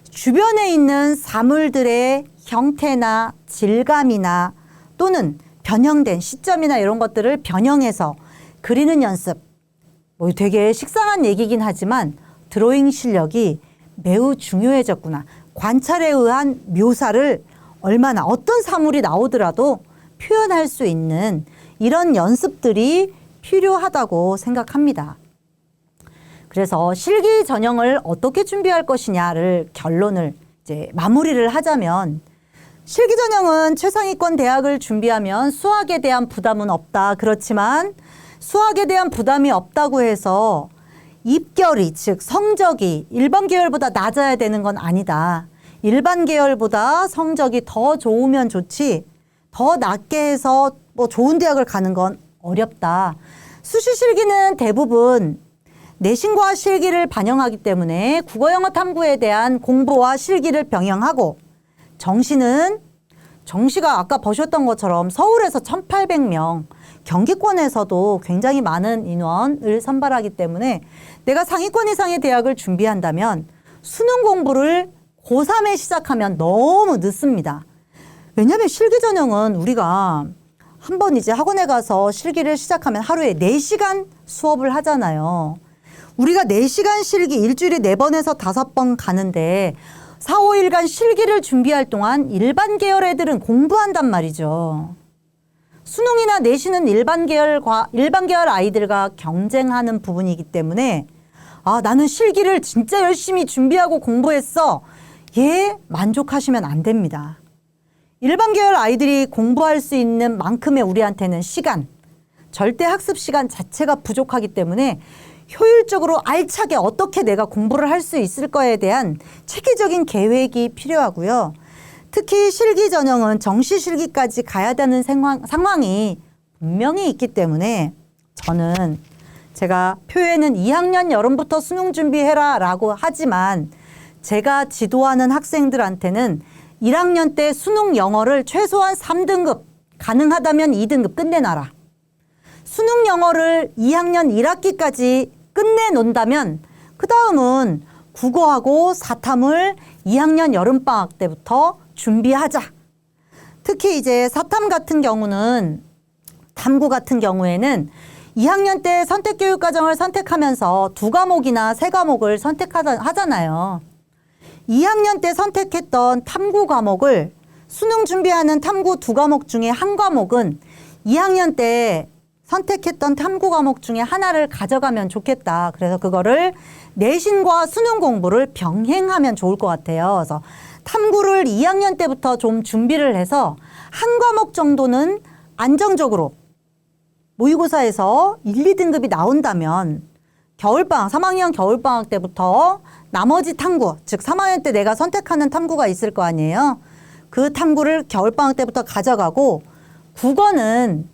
주변에 있는 사물들의 형태나 질감이나 또는 변형된 시점이나 이런 것들을 변형해서 그리는 연습. 되게 식상한 얘기긴 하지만 드로잉 실력이 매우 중요해졌구나. 관찰에 의한 묘사를 얼마나 어떤 사물이 나오더라도 표현할 수 있는 이런 연습들이 필요하다고 생각합니다. 그래서 실기 전형을 어떻게 준비할 것이냐를 결론을 이제 마무리를 하자면 실기 전형은 최상위권 대학을 준비하면 수학에 대한 부담은 없다. 그렇지만 수학에 대한 부담이 없다고 해서 입결이, 즉 성적이 일반 계열보다 낮아야 되는 건 아니다. 일반 계열보다 성적이 더 좋으면 좋지 더 낮게 해서 뭐 좋은 대학을 가는 건 어렵다. 수시 실기는 대부분 내신과 실기를 반영하기 때문에 국어 영어 탐구에 대한 공부와 실기를 병행하고 정시가 아까 보셨던 것처럼 서울에서 1,800명, 경기권에서도 굉장히 많은 인원을 선발하기 때문에 내가 상위권 이상의 대학을 준비한다면 수능 공부를 고3에 시작하면 너무 늦습니다. 왜냐하면 실기 전형은 우리가 한번 이제 학원에 가서 실기를 시작하면 하루에 4시간 수업을 하잖아요. 우리가 4시간 실기 일주일에 4번에서 5번 가는데 4, 5일간 실기를 준비할 동안 일반 계열 애들은 공부한단 말이죠. 수능이나 내신은 일반 계열 아이들과 경쟁하는 부분이기 때문에 나는 실기를 진짜 열심히 준비하고 공부했어. 만족하시면 안 됩니다. 일반 계열 아이들이 공부할 수 있는 만큼의 우리한테는 절대 학습 시간 자체가 부족하기 때문에 효율적으로 알차게 어떻게 내가 공부를 할 수 있을 거에 대한 체계적인 계획이 필요하고요. 특히 실기 전형은 정시 실기까지 가야 되는 상황이 분명히 있기 때문에 저는 제가 표에는 2학년 여름부터 수능 준비해라 라고 하지만 제가 지도하는 학생들한테는 1학년 때 수능 영어를 최소한 3등급, 가능하다면 2등급 끝내놔라. 수능 영어를 2학년 1학기까지 끝내놓는다면 그 다음은 국어하고 사탐을 2학년 여름방학 때부터 준비하자. 특히 이제 사탐 같은 경우는 탐구 같은 경우에는 2학년 때 선택교육과정을 선택하면서 2과목이나 3과목을 선택하잖아요. 2학년 때 선택했던 탐구 과목을 수능 준비하는 탐구 2과목 중에 한 과목은 2학년 때 선택했던 탐구 과목 중에 하나를 가져가면 좋겠다. 그래서 그거를 내신과 수능 공부를 병행하면 좋을 것 같아요. 그래서 탐구를 2학년 때부터 좀 준비를 해서 한 과목 정도는 안정적으로 모의고사에서 1, 2등급이 나온다면 겨울방학, 3학년 겨울방학 때부터 나머지 탐구, 즉 3학년 때 내가 선택하는 탐구가 있을 거 아니에요. 그 탐구를 겨울방학 때부터 가져가고 국어는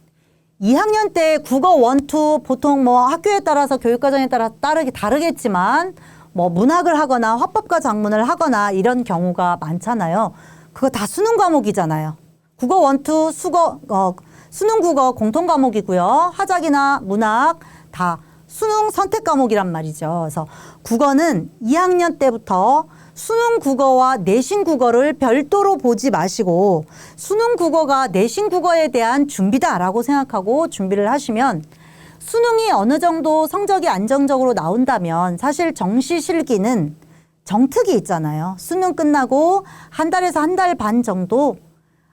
2학년 때 국어 1, 2 보통 뭐 학교에 따라서 교육과정에 따라 다르겠지만 뭐 문학을 하거나 화법과 작문을 하거나 이런 경우가 많잖아요. 그거 다 수능 과목이잖아요. 국어 1, 2 수능 국어 공통 과목이고요. 하작이나 문학 다 수능 선택 과목이란 말이죠. 그래서 국어는 2학년 때부터 수능 국어와 내신 국어를 별도로 보지 마시고 수능 국어가 내신 국어에 대한 준비다라고 생각하고 준비를 하시면 수능이 어느 정도 성적이 안정적으로 나온다면 사실 정시 실기는 정특이 있잖아요. 수능 끝나고 한 달에서 한 달 반 정도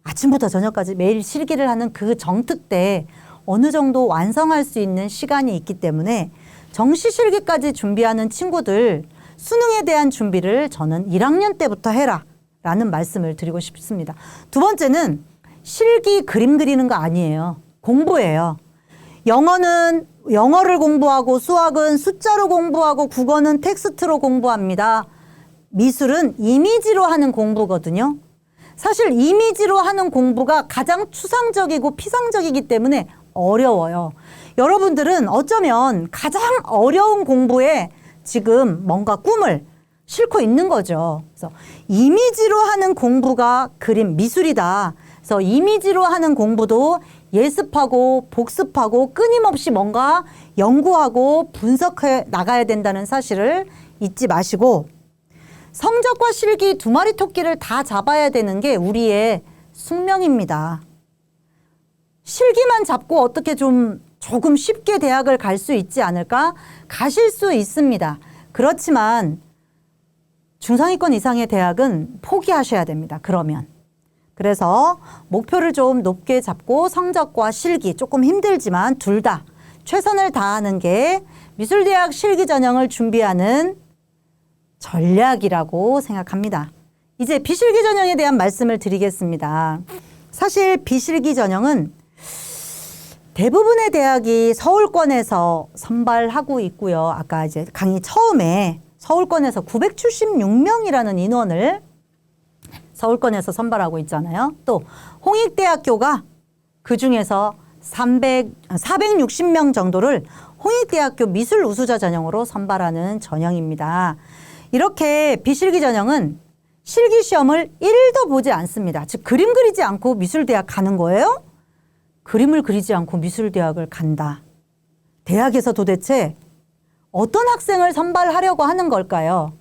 아침부터 저녁까지 매일 실기를 하는 그 정특 때 어느 정도 완성할 수 있는 시간이 있기 때문에 정시 실기까지 준비하는 친구들 수능에 대한 준비를 저는 1학년 때부터 해라 라는 말씀을 드리고 싶습니다. 두 번째는 실기 그림 그리는 거 아니에요. 공부예요. 영어는 영어를 공부하고 수학은 숫자로 공부하고 국어는 텍스트로 공부합니다. 미술은 이미지로 하는 공부거든요. 사실 이미지로 하는 공부가 가장 추상적이고 피상적이기 때문에 어려워요. 여러분들은 어쩌면 가장 어려운 공부에 지금 뭔가 꿈을 싣고 있는 거죠. 그래서 이미지로 하는 공부가 그림, 미술이다. 그래서 이미지로 하는 공부도 예습하고 복습하고 끊임없이 뭔가 연구하고 분석해 나가야 된다는 사실을 잊지 마시고 성적과 실기 두 마리 토끼를 다 잡아야 되는 게 우리의 숙명입니다. 실기만 잡고 어떻게 조금 쉽게 대학을 갈 수 있지 않을까? 가실 수 있습니다. 그렇지만 중상위권 이상의 대학은 포기하셔야 됩니다. 그래서 목표를 좀 높게 잡고 성적과 실기 조금 힘들지만 둘 다 최선을 다하는 게 미술대학 실기 전형을 준비하는 전략이라고 생각합니다. 이제 비실기 전형에 대한 말씀을 드리겠습니다. 사실 비실기 전형은 대부분의 대학이 서울권에서 선발하고 있고요. 아까 이제 강의 처음에 서울권에서 976명이라는 인원을 서울권에서 선발하고 있잖아요. 또 홍익대학교가 그중에서 460명 정도를 홍익대학교 미술 우수자 전형으로 선발하는 전형입니다. 이렇게 비실기 전형은 실기시험을 1도 보지 않습니다. 즉 그림 그리지 않고 미술대학 가는 거예요? 그림을 그리지 않고 미술대학을 간다. 대학에서 도대체 어떤 학생을 선발하려고 하는 걸까요?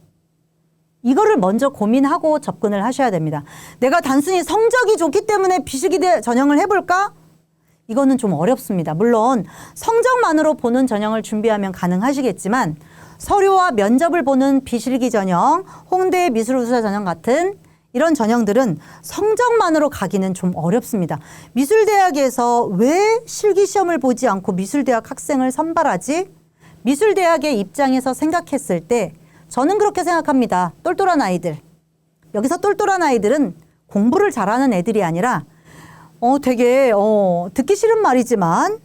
이거를 먼저 고민하고 접근을 하셔야 됩니다. 내가 단순히 성적이 좋기 때문에 비실기 전형을 해볼까? 이거는 좀 어렵습니다. 물론 성적만으로 보는 전형을 준비하면 가능하시겠지만 서류와 면접을 보는 비실기 전형, 홍대 미술우수자 전형 같은 이런 전형들은 성적만으로 가기는 좀 어렵습니다. 미술대학에서 왜 실기시험을 보지 않고 미술대학 학생을 선발하지? 미술대학의 입장에서 생각했을 때 저는 그렇게 생각합니다. 똘똘한 아이들. 여기서 똘똘한 아이들은 공부를 잘하는 애들이 아니라 되게 듣기 싫은 말이지만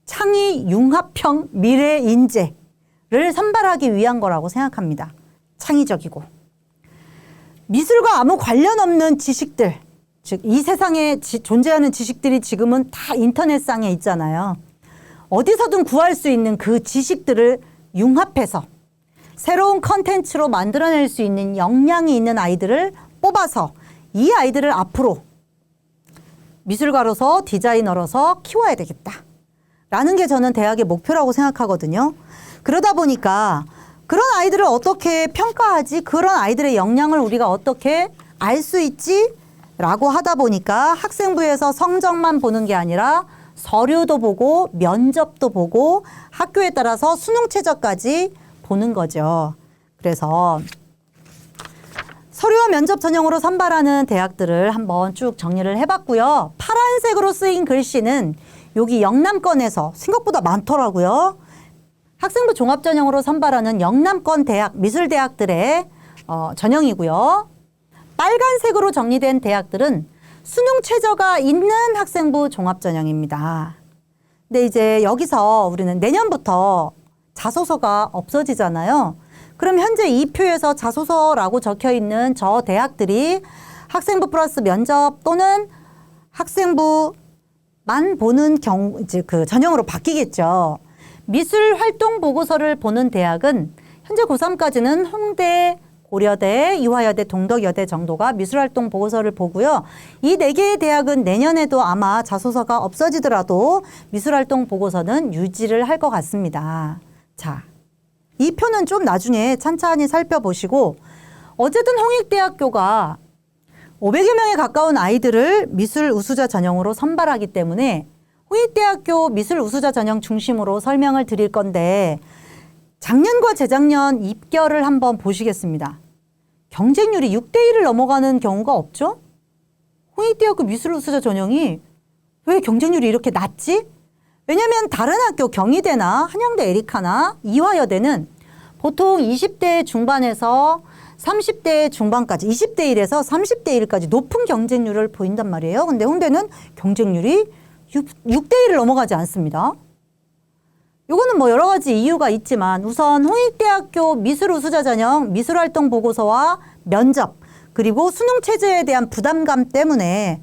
창의, 융합형, 미래, 인재를 선발하기 위한 거라고 생각합니다. 창의적이고. 미술과 아무 관련 없는 지식들, 즉 이 세상에 존재하는 지식들이 지금은 다 인터넷상에 있잖아요. 어디서든 구할 수 있는 그 지식들을 융합해서 새로운 컨텐츠로 만들어낼 수 있는 역량이 있는 아이들을 뽑아서 이 아이들을 앞으로 미술가로서 디자이너로서 키워야 되겠다. 라는 게 저는 대학의 목표라고 생각하거든요. 그러다 보니까 그런 아이들을 어떻게 평가하지? 그런 아이들의 역량을 우리가 어떻게 알 수 있지? 라고 하다 보니까 학생부에서 성적만 보는 게 아니라 서류도 보고 면접도 보고 학교에 따라서 수능 최저까지 보는 거죠. 그래서 서류와 면접 전형으로 선발하는 대학들을 한번 쭉 정리를 해봤고요. 파란색으로 쓰인 글씨는 여기 영남권에서 생각보다 많더라고요. 학생부 종합전형으로 선발하는 영남권 대학, 미술대학들의 전형이고요. 빨간색으로 정리된 대학들은 수능 최저가 있는 학생부 종합전형입니다. 근데 이제 여기서 우리는 내년부터 자소서가 없어지잖아요. 그럼 현재 이 표에서 자소서라고 적혀 있는 저 대학들이 학생부 플러스 면접 또는 학생부만 보는 이제 그 전형으로 바뀌겠죠. 미술 활동 보고서를 보는 대학은 현재 고3까지는 홍대, 고려대, 이화여대, 동덕여대 정도가 미술활동 보고서를 보고요. 이 4개의 대학은 내년에도 아마 자소서가 없어지더라도 미술활동 보고서는 유지를 할 것 같습니다. 자, 이 표는 좀 나중에 찬찬히 살펴보시고 어쨌든 홍익대학교가 500여 명에 가까운 아이들을 미술 우수자 전형으로 선발하기 때문에 홍익대학교 미술 우수자 전형 중심으로 설명을 드릴 건데 작년과 재작년 입결을 한번 보시겠습니다. 경쟁률이 6대1을 넘어가는 경우가 없죠? 홍익대학교 미술 우수자 전형이 왜 경쟁률이 이렇게 낮지? 왜냐하면 다른 학교 경희대나 한양대 에리카나 이화여대는 보통 20대 중반에서 30대 중반까지 20대 1에서 30대 1까지 높은 경쟁률을 보인단 말이에요. 근데 홍대는 경쟁률이 6대 1을 넘어가지 않습니다. 요거는 뭐 여러 가지 이유가 있지만 우선 홍익대학교 미술 우수자 전형 미술활동 보고서와 면접 그리고 수능 체제에 대한 부담감 때문에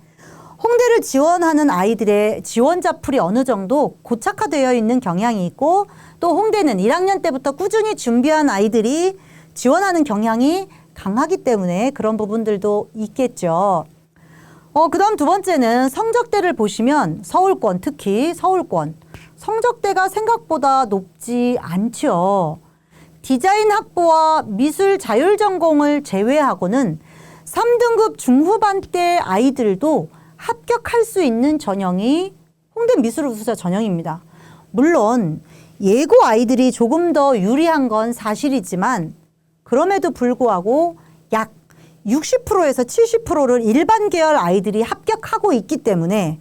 홍대를 지원하는 아이들의 지원자 풀이 어느 정도 고착화되어 있는 경향이 있고 또 홍대는 1학년 때부터 꾸준히 준비한 아이들이 지원하는 경향이 강하기 때문에 그런 부분들도 있겠죠. 그 다음 두 번째는 성적대를 보시면 서울권, 특히 서울권. 성적대가 생각보다 높지 않죠. 디자인 학부와 미술 자율 전공을 제외하고는 3등급 중후반대 아이들도 합격할 수 있는 전형이 홍대 미술 우수자 전형입니다. 물론 예고 아이들이 조금 더 유리한 건 사실이지만 그럼에도 불구하고 약 60%에서 70%를 일반 계열 아이들이 합격하고 있기 때문에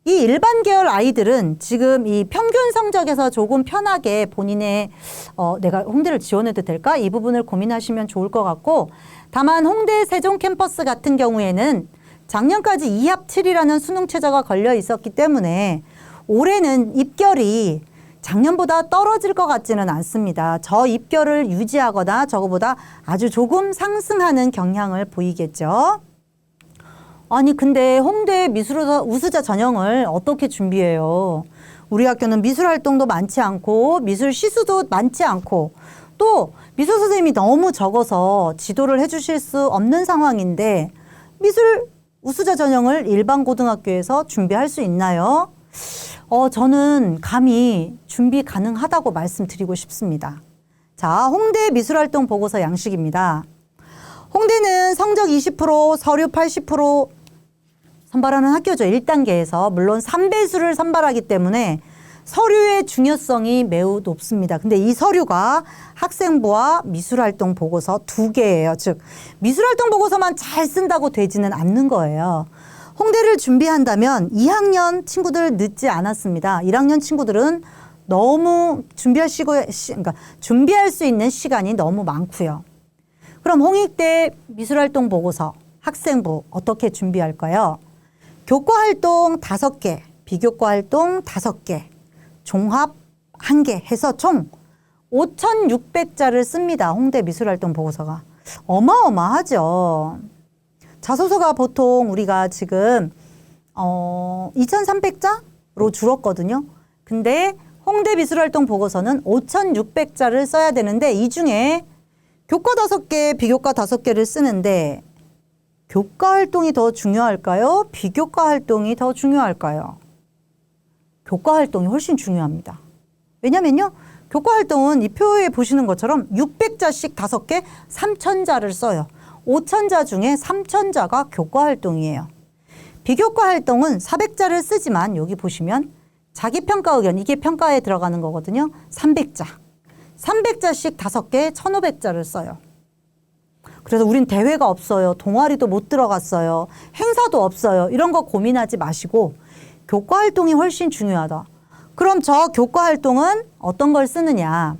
이 일반 계열 아이들은 지금 이 평균 성적에서 조금 편하게 본인의 내가 홍대를 지원해도 될까? 이 부분을 고민하시면 좋을 것 같고, 다만 홍대 세종 캠퍼스 같은 경우에는 작년까지 2합 7이라는 수능 최저가 걸려 있었기 때문에 올해는 입결이 작년보다 떨어질 것 같지는 않습니다. 저 입결을 유지하거나 저거보다 아주 조금 상승하는 경향을 보이겠죠. 아니 근데 홍대 미술 우수자 전형을 어떻게 준비해요? 우리 학교는 미술 활동도 많지 않고 미술 시수도 많지 않고 또 미술 선생님이 너무 적어서 지도를 해주실 수 없는 상황인데 미술 우수자 전형을 일반 고등학교에서 준비할 수 있나요? 저는 감히 준비 가능하다고 말씀드리고 싶습니다. 자, 홍대 미술활동 보고서 양식입니다. 홍대는 성적 20%, 서류 80% 선발하는 학교죠. 1단계에서. 물론 3배수를 선발하기 때문에 서류의 중요성이 매우 높습니다. 근데 이 서류가 학생부와 미술활동 보고서 2개예요. 즉 미술활동 보고서만 잘 쓴다고 되지는 않는 거예요. 홍대를 준비한다면 2학년 친구들 늦지 않았습니다. 1학년 친구들은 너무 준비할 수 있는 시간이 너무 많고요. 그럼 홍익대 미술활동 보고서 학생부 어떻게 준비할까요? 교과활동 5개, 비교과활동 5개, 종합 1개 해서 총 5,600자를 씁니다. 홍대 미술활동 보고서가. 어마어마하죠. 자소서가 보통 우리가 지금 2,300자로 줄었거든요. 근데 홍대 미술활동 보고서는 5,600자를 써야 되는데 이 중에 교과 5개, 비교과 5개를 쓰는데 교과 활동이 더 중요할까요? 비교과 활동이 더 중요할까요? 교과 활동이 훨씬 중요합니다. 왜냐면요. 교과 활동은 이 표에 보시는 것처럼 600자씩 5개 3,000자를 써요. 5,000자 중에 3,000자가 교과 활동이에요. 비교과 활동은 400자를 쓰지만 여기 보시면 자기평가 의견, 이게 평가에 들어가는 거거든요. 300자. 300자씩 5개 1,500자를 써요. 그래서 우린 대회가 없어요. 동아리도 못 들어갔어요. 행사도 없어요. 이런 거 고민하지 마시고 교과 활동이 훨씬 중요하다. 그럼 저 교과 활동은 어떤 걸 쓰느냐?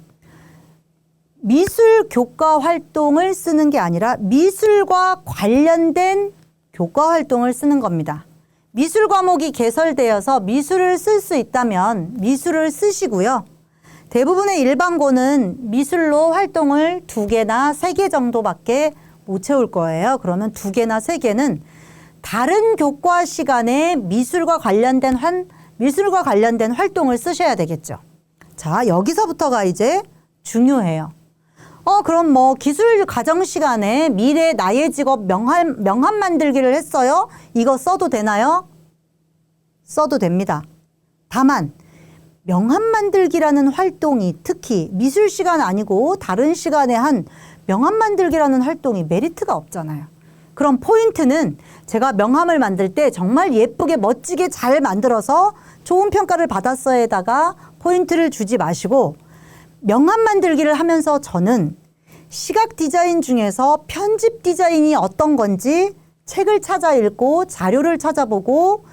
미술 교과 활동을 쓰는 게 아니라 미술과 관련된 교과 활동을 쓰는 겁니다. 미술 과목이 개설되어서 미술을 쓸 수 있다면 미술을 쓰시고요. 대부분의 일반고는 미술로 활동을 2개나 3개 정도밖에 못 채울 거예요. 그러면 2개나 3개는 다른 교과 시간에 미술과 관련된 활동을 쓰셔야 되겠죠. 자, 여기서부터가 이제 중요해요. 그럼 뭐 기술 가정 시간에 미래 나의 직업 명함 만들기를 했어요. 이거 써도 되나요? 써도 됩니다. 다만 명함 만들기라는 활동이 특히 미술 시간 아니고 다른 시간에 한 명함 만들기라는 활동이 메리트가 없잖아요. 그럼 포인트는 제가 명함을 만들 때 정말 예쁘게 멋지게 잘 만들어서 좋은 평가를 받았어에다가 포인트를 주지 마시고 명함 만들기를 하면서 저는 시각 디자인 중에서 편집 디자인이 어떤 건지 책을 찾아 읽고 자료를 찾아보고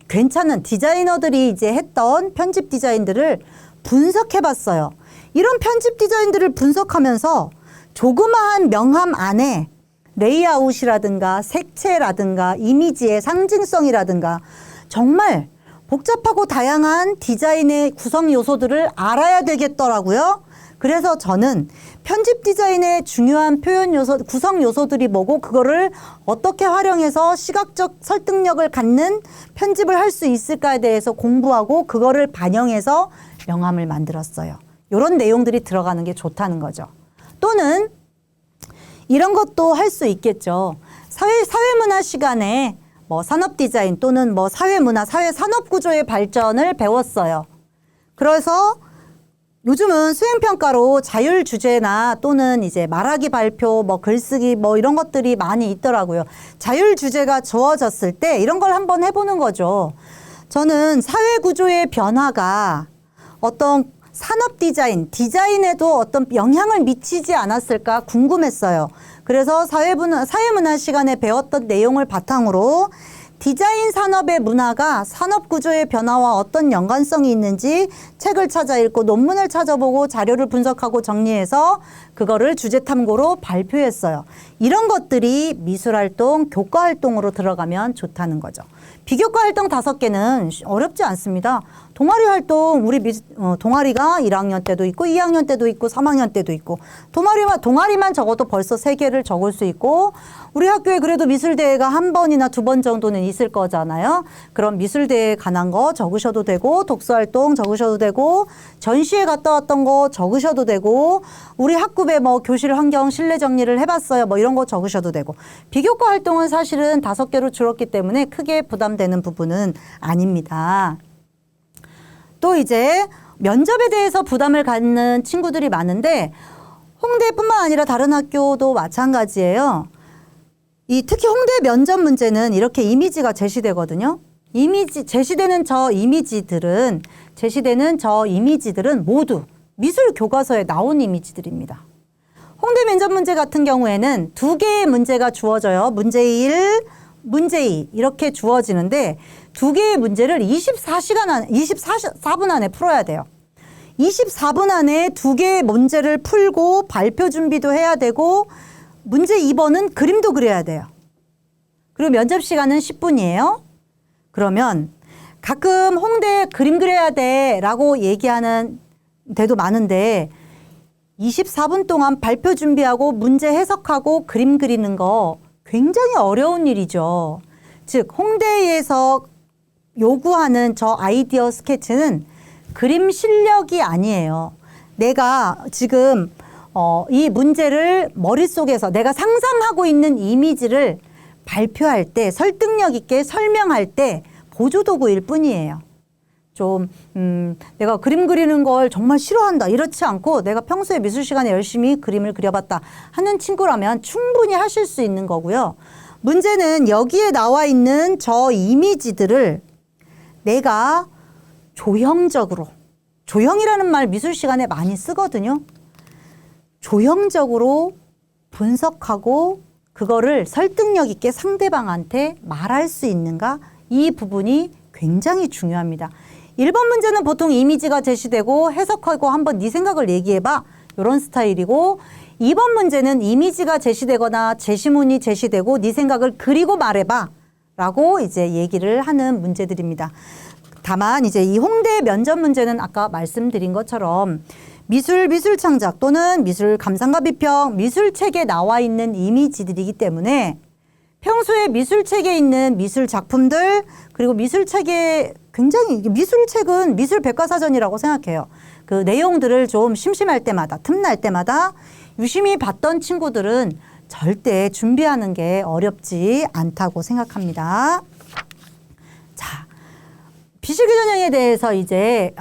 괜찮은 디자이너들이 이제 했던 편집 디자인들을 분석해 봤어요. 이런 편집 디자인들을 분석하면서 조그마한 명함 안에 레이아웃이라든가 색채라든가 이미지의 상징성이라든가 정말 복잡하고 다양한 디자인의 구성 요소들을 알아야 되겠더라고요. 그래서 저는 편집 디자인의 중요한 표현 요소, 구성 요소들이 뭐고 그거를 어떻게 활용해서 시각적 설득력을 갖는 편집을 할 수 있을까에 대해서 공부하고 그거를 반영해서 명함을 만들었어요. 이런 내용들이 들어가는 게 좋다는 거죠. 또는 이런 것도 할 수 있겠죠. 사회문화 시간에 뭐 산업 디자인 또는 뭐 사회문화, 사회산업 구조의 발전을 배웠어요. 그래서 요즘은 수행평가로 자율 주제나 또는 이제 말하기 발표, 뭐 글쓰기 뭐 이런 것들이 많이 있더라고요. 자율 주제가 주어졌을 때 이런 걸 한번 해보는 거죠. 저는 사회 구조의 변화가 어떤 산업 디자인에도 어떤 영향을 미치지 않았을까 궁금했어요. 그래서 사회문화 시간에 배웠던 내용을 바탕으로 디자인 산업의 문화가 산업 구조의 변화와 어떤 연관성이 있는지 책을 찾아 읽고 논문을 찾아보고 자료를 분석하고 정리해서 그거를 주제 탐구로 발표했어요. 이런 것들이 미술활동, 교과활동으로 들어가면 좋다는 거죠. 비교과 활동 5개는 어렵지 않습니다. 동아리 활동, 우리 동아리가 1학년 때도 있고 2학년 때도 있고 3학년 때도 있고 동아리만 적어도 벌써 3개를 적을 수 있고 우리 학교에 그래도 미술대회가 1번이나 2번 정도는 있을 거잖아요. 그럼 미술대회에 관한 거 적으셔도 되고 독서활동 적으셔도 되고 전시회 갔다 왔던 거 적으셔도 되고 우리 학급에 뭐 교실 환경 실내 정리를 해봤어요. 뭐 이런 거 적으셔도 되고 비교과 활동은 사실은 5개로 줄었기 때문에 크게 부담되는 부분은 아닙니다. 또 이제 면접에 대해서 부담을 갖는 친구들이 많은데 홍대뿐만 아니라 다른 학교도 마찬가지예요. 특히 홍대 면접 문제는 이렇게 이미지가 제시되거든요. 제시되는 저 이미지들은 모두 미술 교과서에 나온 이미지들입니다. 홍대 면접 문제 같은 경우에는 2개의 문제가 주어져요. 문제 1, 문제 2 이렇게 주어지는데 2개의 문제를 24분 안에 풀어야 돼요. 24분 안에 2개의 문제를 풀고 발표 준비도 해야 되고 문제 2번은 그림도 그려야 돼요. 그리고 면접 시간은 10분이에요. 그러면 가끔 홍대 그림 그려야 돼 라고 얘기하는 데도 많은데 24분 동안 발표 준비하고 문제 해석하고 그림 그리는 거 굉장히 어려운 일이죠. 즉 홍대에서 요구하는 저 아이디어 스케치는 그림 실력이 아니에요. 내가 지금 이 문제를 머릿속에서 내가 상상하고 있는 이미지를 발표할 때 설득력 있게 설명할 때 보조도구일 뿐이에요. 좀 내가 그림 그리는 걸 정말 싫어한다 이렇지 않고 내가 평소에 미술 시간에 열심히 그림을 그려봤다 하는 친구라면 충분히 하실 수 있는 거고요. 문제는 여기에 나와 있는 저 이미지들을 내가 조형이라는 말 미술 시간에 많이 쓰거든요. 조형적으로 분석하고 그거를 설득력 있게 상대방한테 말할 수 있는가? 이 부분이 굉장히 중요합니다. 1번 문제는 보통 이미지가 제시되고 해석하고 한번 네 생각을 얘기해봐. 이런 스타일이고 2번 문제는 이미지가 제시되거나 제시문이 제시되고 네 생각을 그리고 말해봐. 라고 이제 얘기를 하는 문제들입니다. 다만 이제 이 홍대 면접 문제는 아까 말씀드린 것처럼 미술 창작 또는 미술 감상과 비평, 미술책에 나와 있는 이미지들이기 때문에 평소에 미술책에 있는 미술 작품들 그리고 미술책에 굉장히 미술책은 미술 백과사전이라고 생각해요. 그 내용들을 좀 심심할 때마다 틈날 때마다 유심히 봤던 친구들은 절대 준비하는 게 어렵지 않다고 생각합니다. 자, 비실기 전형에 대해서 이제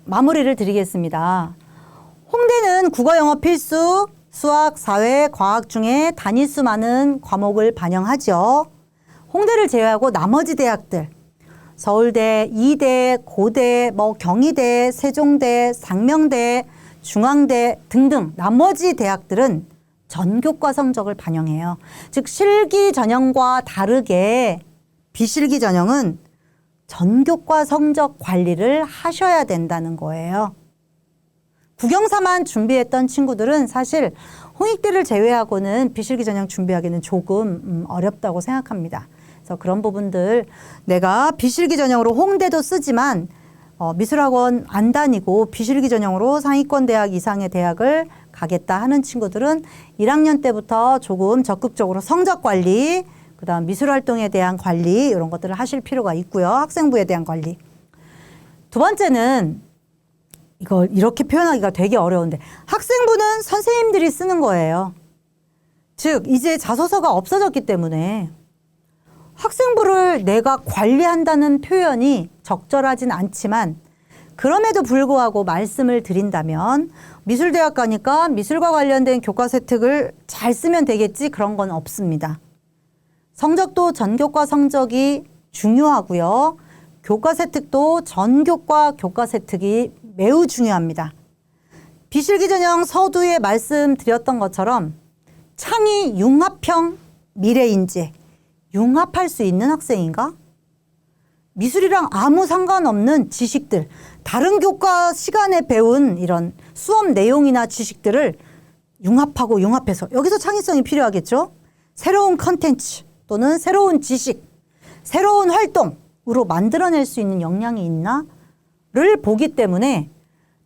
마무리를 드리겠습니다. 홍대는 국어, 영어 필수, 수학, 사회, 과학 중에 단위수 많은 과목을 반영하죠. 홍대를 제외하고 나머지 대학들, 서울대, 이대, 고대, 경희대, 세종대, 상명대, 중앙대 등등 나머지 대학들은 전교과 성적을 반영해요. 즉 실기 전형과 다르게 비실기 전형은 전교과 성적 관리를 하셔야 된다는 거예요. 국영사만 준비했던 친구들은 사실 홍익대를 제외하고는 비실기 전형 준비하기는 조금 어렵다고 생각합니다. 그래서 그런 부분들 내가 비실기 전형으로 홍대도 쓰지만 미술학원 안 다니고 비실기 전형으로 상위권 대학 이상의 대학을 가겠다 하는 친구들은 1학년 때부터 조금 적극적으로 성적 관리, 그다음 미술활동에 대한 관리 이런 것들을 하실 필요가 있고요. 학생부에 대한 관리. 두 번째는 이걸 이렇게 표현하기가 되게 어려운데 학생부는 선생님들이 쓰는 거예요. 즉 이제 자소서가 없어졌기 때문에 학생부를 내가 관리한다는 표현이 적절하진 않지만 그럼에도 불구하고 말씀을 드린다면 미술대학 가니까 미술과 관련된 교과 세특을 잘 쓰면 되겠지 그런 건 없습니다. 성적도 전교과 성적이 중요하고요. 교과 세특도 전교과 교과 세특이 매우 중요합니다. 비실기 전형 서두에 말씀드렸던 것처럼 창의 융합형 미래인재 융합할 수 있는 학생인가? 미술이랑 아무 상관없는 지식들, 다른 교과 시간에 배운 이런 수업 내용이나 지식들을 융합하고 융합해서 여기서 창의성이 필요하겠죠. 새로운 컨텐츠 또는 새로운 지식, 새로운 활동으로 만들어낼 수 있는 역량이 있나를 보기 때문에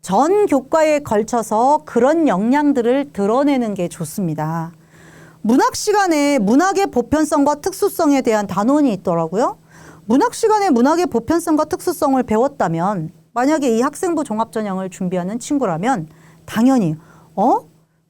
전 교과에 걸쳐서 그런 역량들을 드러내는 게 좋습니다. 문학 시간에 문학의 보편성과 특수성에 대한 단원이 있더라고요. 문학 시간에 문학의 보편성과 특수성을 배웠다면 만약에 이 학생부 종합전형을 준비하는 친구라면 당연히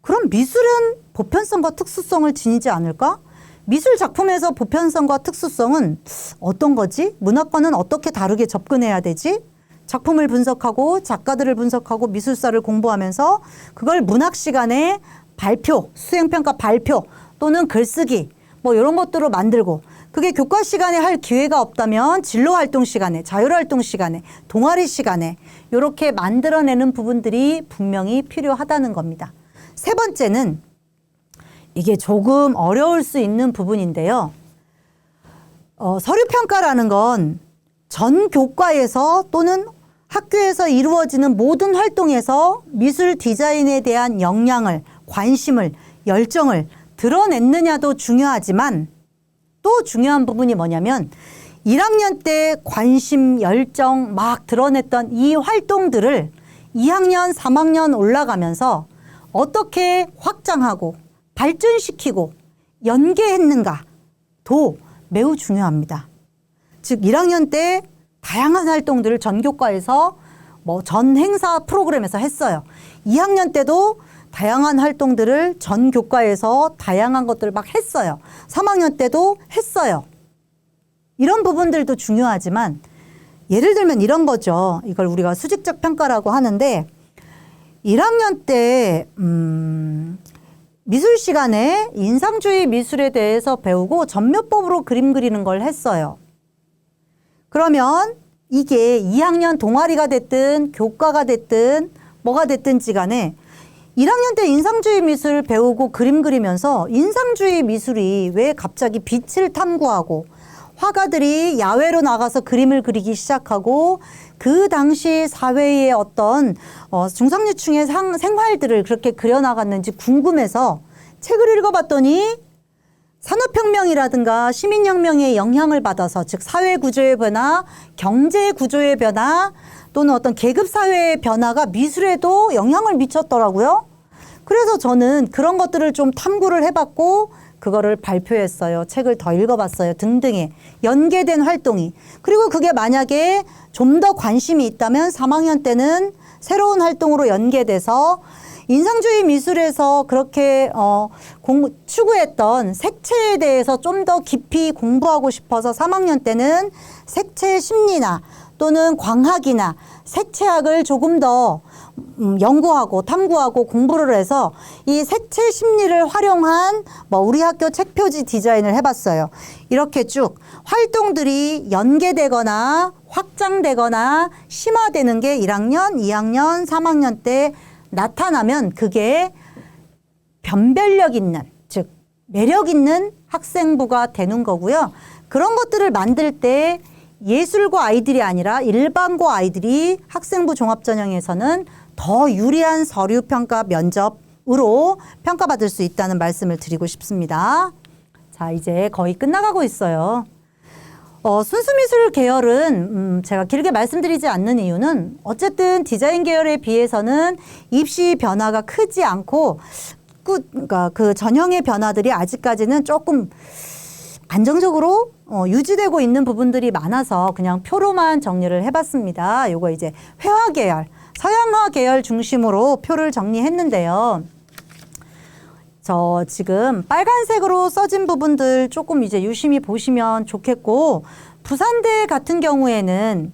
그럼 미술은 보편성과 특수성을 지니지 않을까? 미술 작품에서 보편성과 특수성은 어떤 거지? 문학과는 어떻게 다르게 접근해야 되지? 작품을 분석하고 작가들을 분석하고 미술사를 공부하면서 그걸 문학 시간에 발표, 수행평가 발표 또는 글쓰기 뭐 이런 것들로 만들고 그게 교과 시간에 할 기회가 없다면 진로활동 시간에, 자율활동 시간에, 동아리 시간에 이렇게 만들어내는 부분들이 분명히 필요하다는 겁니다. 세 번째는 이게 조금 어려울 수 있는 부분인데요. 서류평가라는 건 전 교과에서 또는 학교에서 이루어지는 모든 활동에서 미술 디자인에 대한 역량을, 관심을, 열정을 드러냈느냐도 중요하지만 또 중요한 부분이 뭐냐면 1학년 때 관심, 열정 막 드러냈던 이 활동들을 2학년, 3학년 올라가면서 어떻게 확장하고 발전시키고 연계했는가도 매우 중요합니다. 즉 1학년 때 다양한 활동들을 전교과에서 뭐 전 행사 프로그램에서 했어요. 2학년 때도 다양한 활동들을 전 교과에서 다양한 것들을 막 했어요. 3학년 때도 했어요. 이런 부분들도 중요하지만 예를 들면 이런 거죠. 이걸 우리가 수직적 평가라고 하는데 1학년 때 미술 시간에 인상주의 미술에 대해서 배우고 전묘법으로 그림 그리는 걸 했어요. 그러면 이게 2학년 동아리가 됐든 교과가 됐든 뭐가 됐든지 간에 1학년 때 인상주의 미술 배우고 그림 그리면서 인상주의 미술이 왜 갑자기 빛을 탐구하고 화가들이 야외로 나가서 그림을 그리기 시작하고 그 당시 사회의 어떤 중상류층의 생활들을 그렇게 그려나갔는지 궁금해서 책을 읽어봤더니 산업혁명이라든가 시민혁명의 영향을 받아서 즉 사회구조의 변화, 경제구조의 변화 또는 어떤 계급사회의 변화가 미술에도 영향을 미쳤더라고요. 그래서 저는 그런 것들을 좀 탐구를 해봤고 그거를 발표했어요. 책을 더 읽어봤어요. 등등의 연계된 활동이. 그리고 그게 만약에 좀 더 관심이 있다면 3학년 때는 새로운 활동으로 연계돼서 인상주의 미술에서 그렇게 추구했던 색채에 대해서 좀 더 깊이 공부하고 싶어서 3학년 때는 색채 심리나 또는 광학이나 색채학을 조금 더 연구하고 탐구하고 공부를 해서 이 색채 심리를 활용한 우리 학교 책표지 디자인을 해봤어요. 이렇게 쭉 활동들이 연계되거나 확장되거나 심화되는 게 1학년, 2학년, 3학년 때 나타나면 그게 변별력 있는, 즉 매력 있는 학생부가 되는 거고요. 그런 것들을 만들 때 예술고 아이들이 아니라 일반고 아이들이 학생부 종합전형에서는 더 유리한 서류평가 면접으로 평가받을 수 있다는 말씀을 드리고 싶습니다. 자, 이제 거의 끝나가고 있어요. 순수미술 계열은 제가 길게 말씀드리지 않는 이유는 어쨌든 디자인 계열에 비해서는 입시 변화가 크지 않고 그러니까 그 전형의 변화들이 아직까지는 조금 안정적으로 유지되고 있는 부분들이 많아서 그냥 표로만 정리를 해봤습니다. 요거 이제 회화 계열, 서양화 계열 중심으로 표를 정리했는데요. 저 지금 빨간색으로 써진 부분들 조금 이제 유심히 보시면 좋겠고, 부산대 같은 경우에는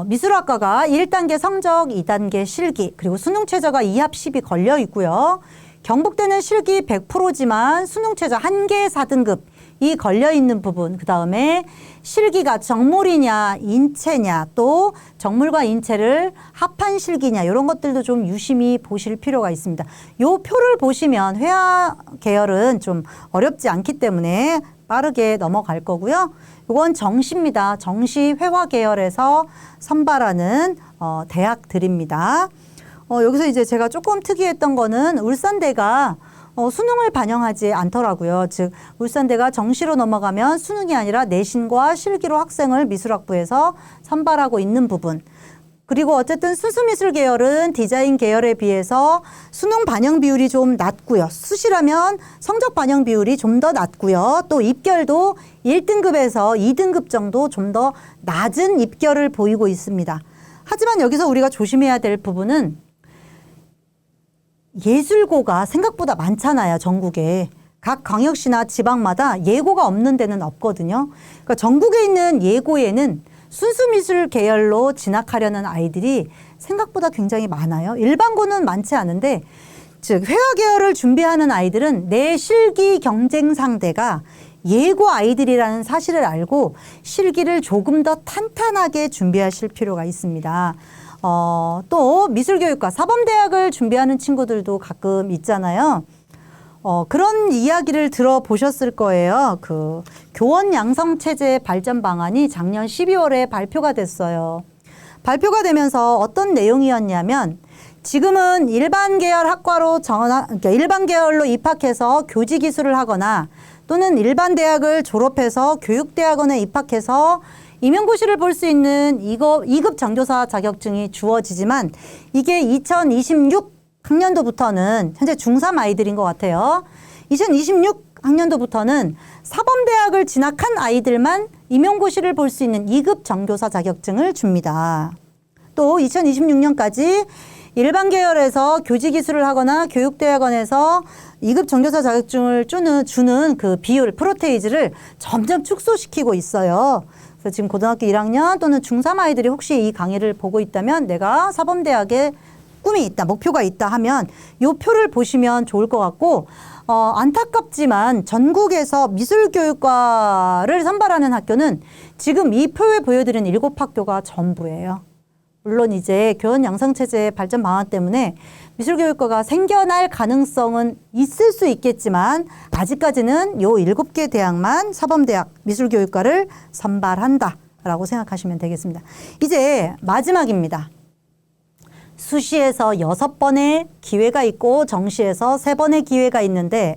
미술학과가 1단계 성적, 2단계 실기, 그리고 수능 최저가 2합 10이 걸려 있고요. 경북대는 실기 100%지만 수능 최저 1개 4등급이 걸려 있는 부분, 그 다음에 실기가 정물이냐 인체냐 또 정물과 인체를 합한 실기냐 이런 것들도 좀 유심히 보실 필요가 있습니다. 요 표를 보시면 회화 계열은 좀 어렵지 않기 때문에 빠르게 넘어갈 거고요. 이건 정시입니다. 정시 회화 계열에서 선발하는 대학들입니다. 여기서 이제 제가 조금 특이했던 거는 울산대가 수능을 반영하지 않더라고요. 즉 울산대가 정시로 넘어가면 수능이 아니라 내신과 실기로 학생을 미술학부에서 선발하고 있는 부분. 그리고 어쨌든 수수미술 계열은 디자인 계열에 비해서 수능 반영 비율이 좀 낮고요. 수시라면 성적 반영 비율이 좀 더 낮고요. 또 입결도 1등급에서 2등급 정도 좀 더 낮은 입결을 보이고 있습니다. 하지만 여기서 우리가 조심해야 될 부분은 예술고가 생각보다 많잖아요. 전국에. 각 광역시나 지방마다 예고가 없는 데는 없거든요. 그러니까 전국에 있는 예고에는 순수미술 계열로 진학하려는 아이들이 생각보다 굉장히 많아요. 일반고는 많지 않은데 즉 회화 계열을 준비하는 아이들은 내 실기 경쟁 상대가 예고 아이들이라는 사실을 알고 실기를 조금 더 탄탄하게 준비하실 필요가 있습니다. 또 미술교육과 사범대학을 준비하는 친구들도 가끔 있잖아요. 그런 이야기를 들어보셨을 거예요. 그 교원 양성체제 발전 방안이 작년 12월에 발표가 됐어요. 발표가 되면서 어떤 내용이었냐면 지금은 일반 계열 학과로 그러니까 일반 계열로 입학해서 교직 이수를 하거나 또는 일반 대학을 졸업해서 교육대학원에 입학해서 임용고시를 볼 수 있는 2급 정교사 자격증이 주어지지만 이게 2026 학년도부터는 현재 중3 아이들인 것 같아요. 2026 학년도부터는 사범대학을 진학한 아이들만 임용고시를 볼 수 있는 2급 정교사 자격증을 줍니다. 또 2026년까지 일반 계열에서 교직 이수를 하거나 교육대학원에서 2급 정교사 자격증을 주는 그 비율, 프로테이지를 점점 축소시키고 있어요. 그래서 지금 고등학교 1학년 또는 중3 아이들이 혹시 이 강의를 보고 있다면 내가 사범대학에 꿈이 있다, 목표가 있다 하면 이 표를 보시면 좋을 것 같고 안타깝지만 전국에서 미술교육과를 선발하는 학교는 지금 이 표에 보여드린 7학교가 전부예요. 물론 이제 교원 양성체제 발전 방안 때문에 미술교육과가 생겨날 가능성은 있을 수 있겠지만 아직까지는 요 7개 대학만 사범대학 미술교육과를 선발한다라고 생각하시면 되겠습니다. 이제 마지막입니다. 수시에서 6번의 기회가 있고 정시에서 3번의 기회가 있는데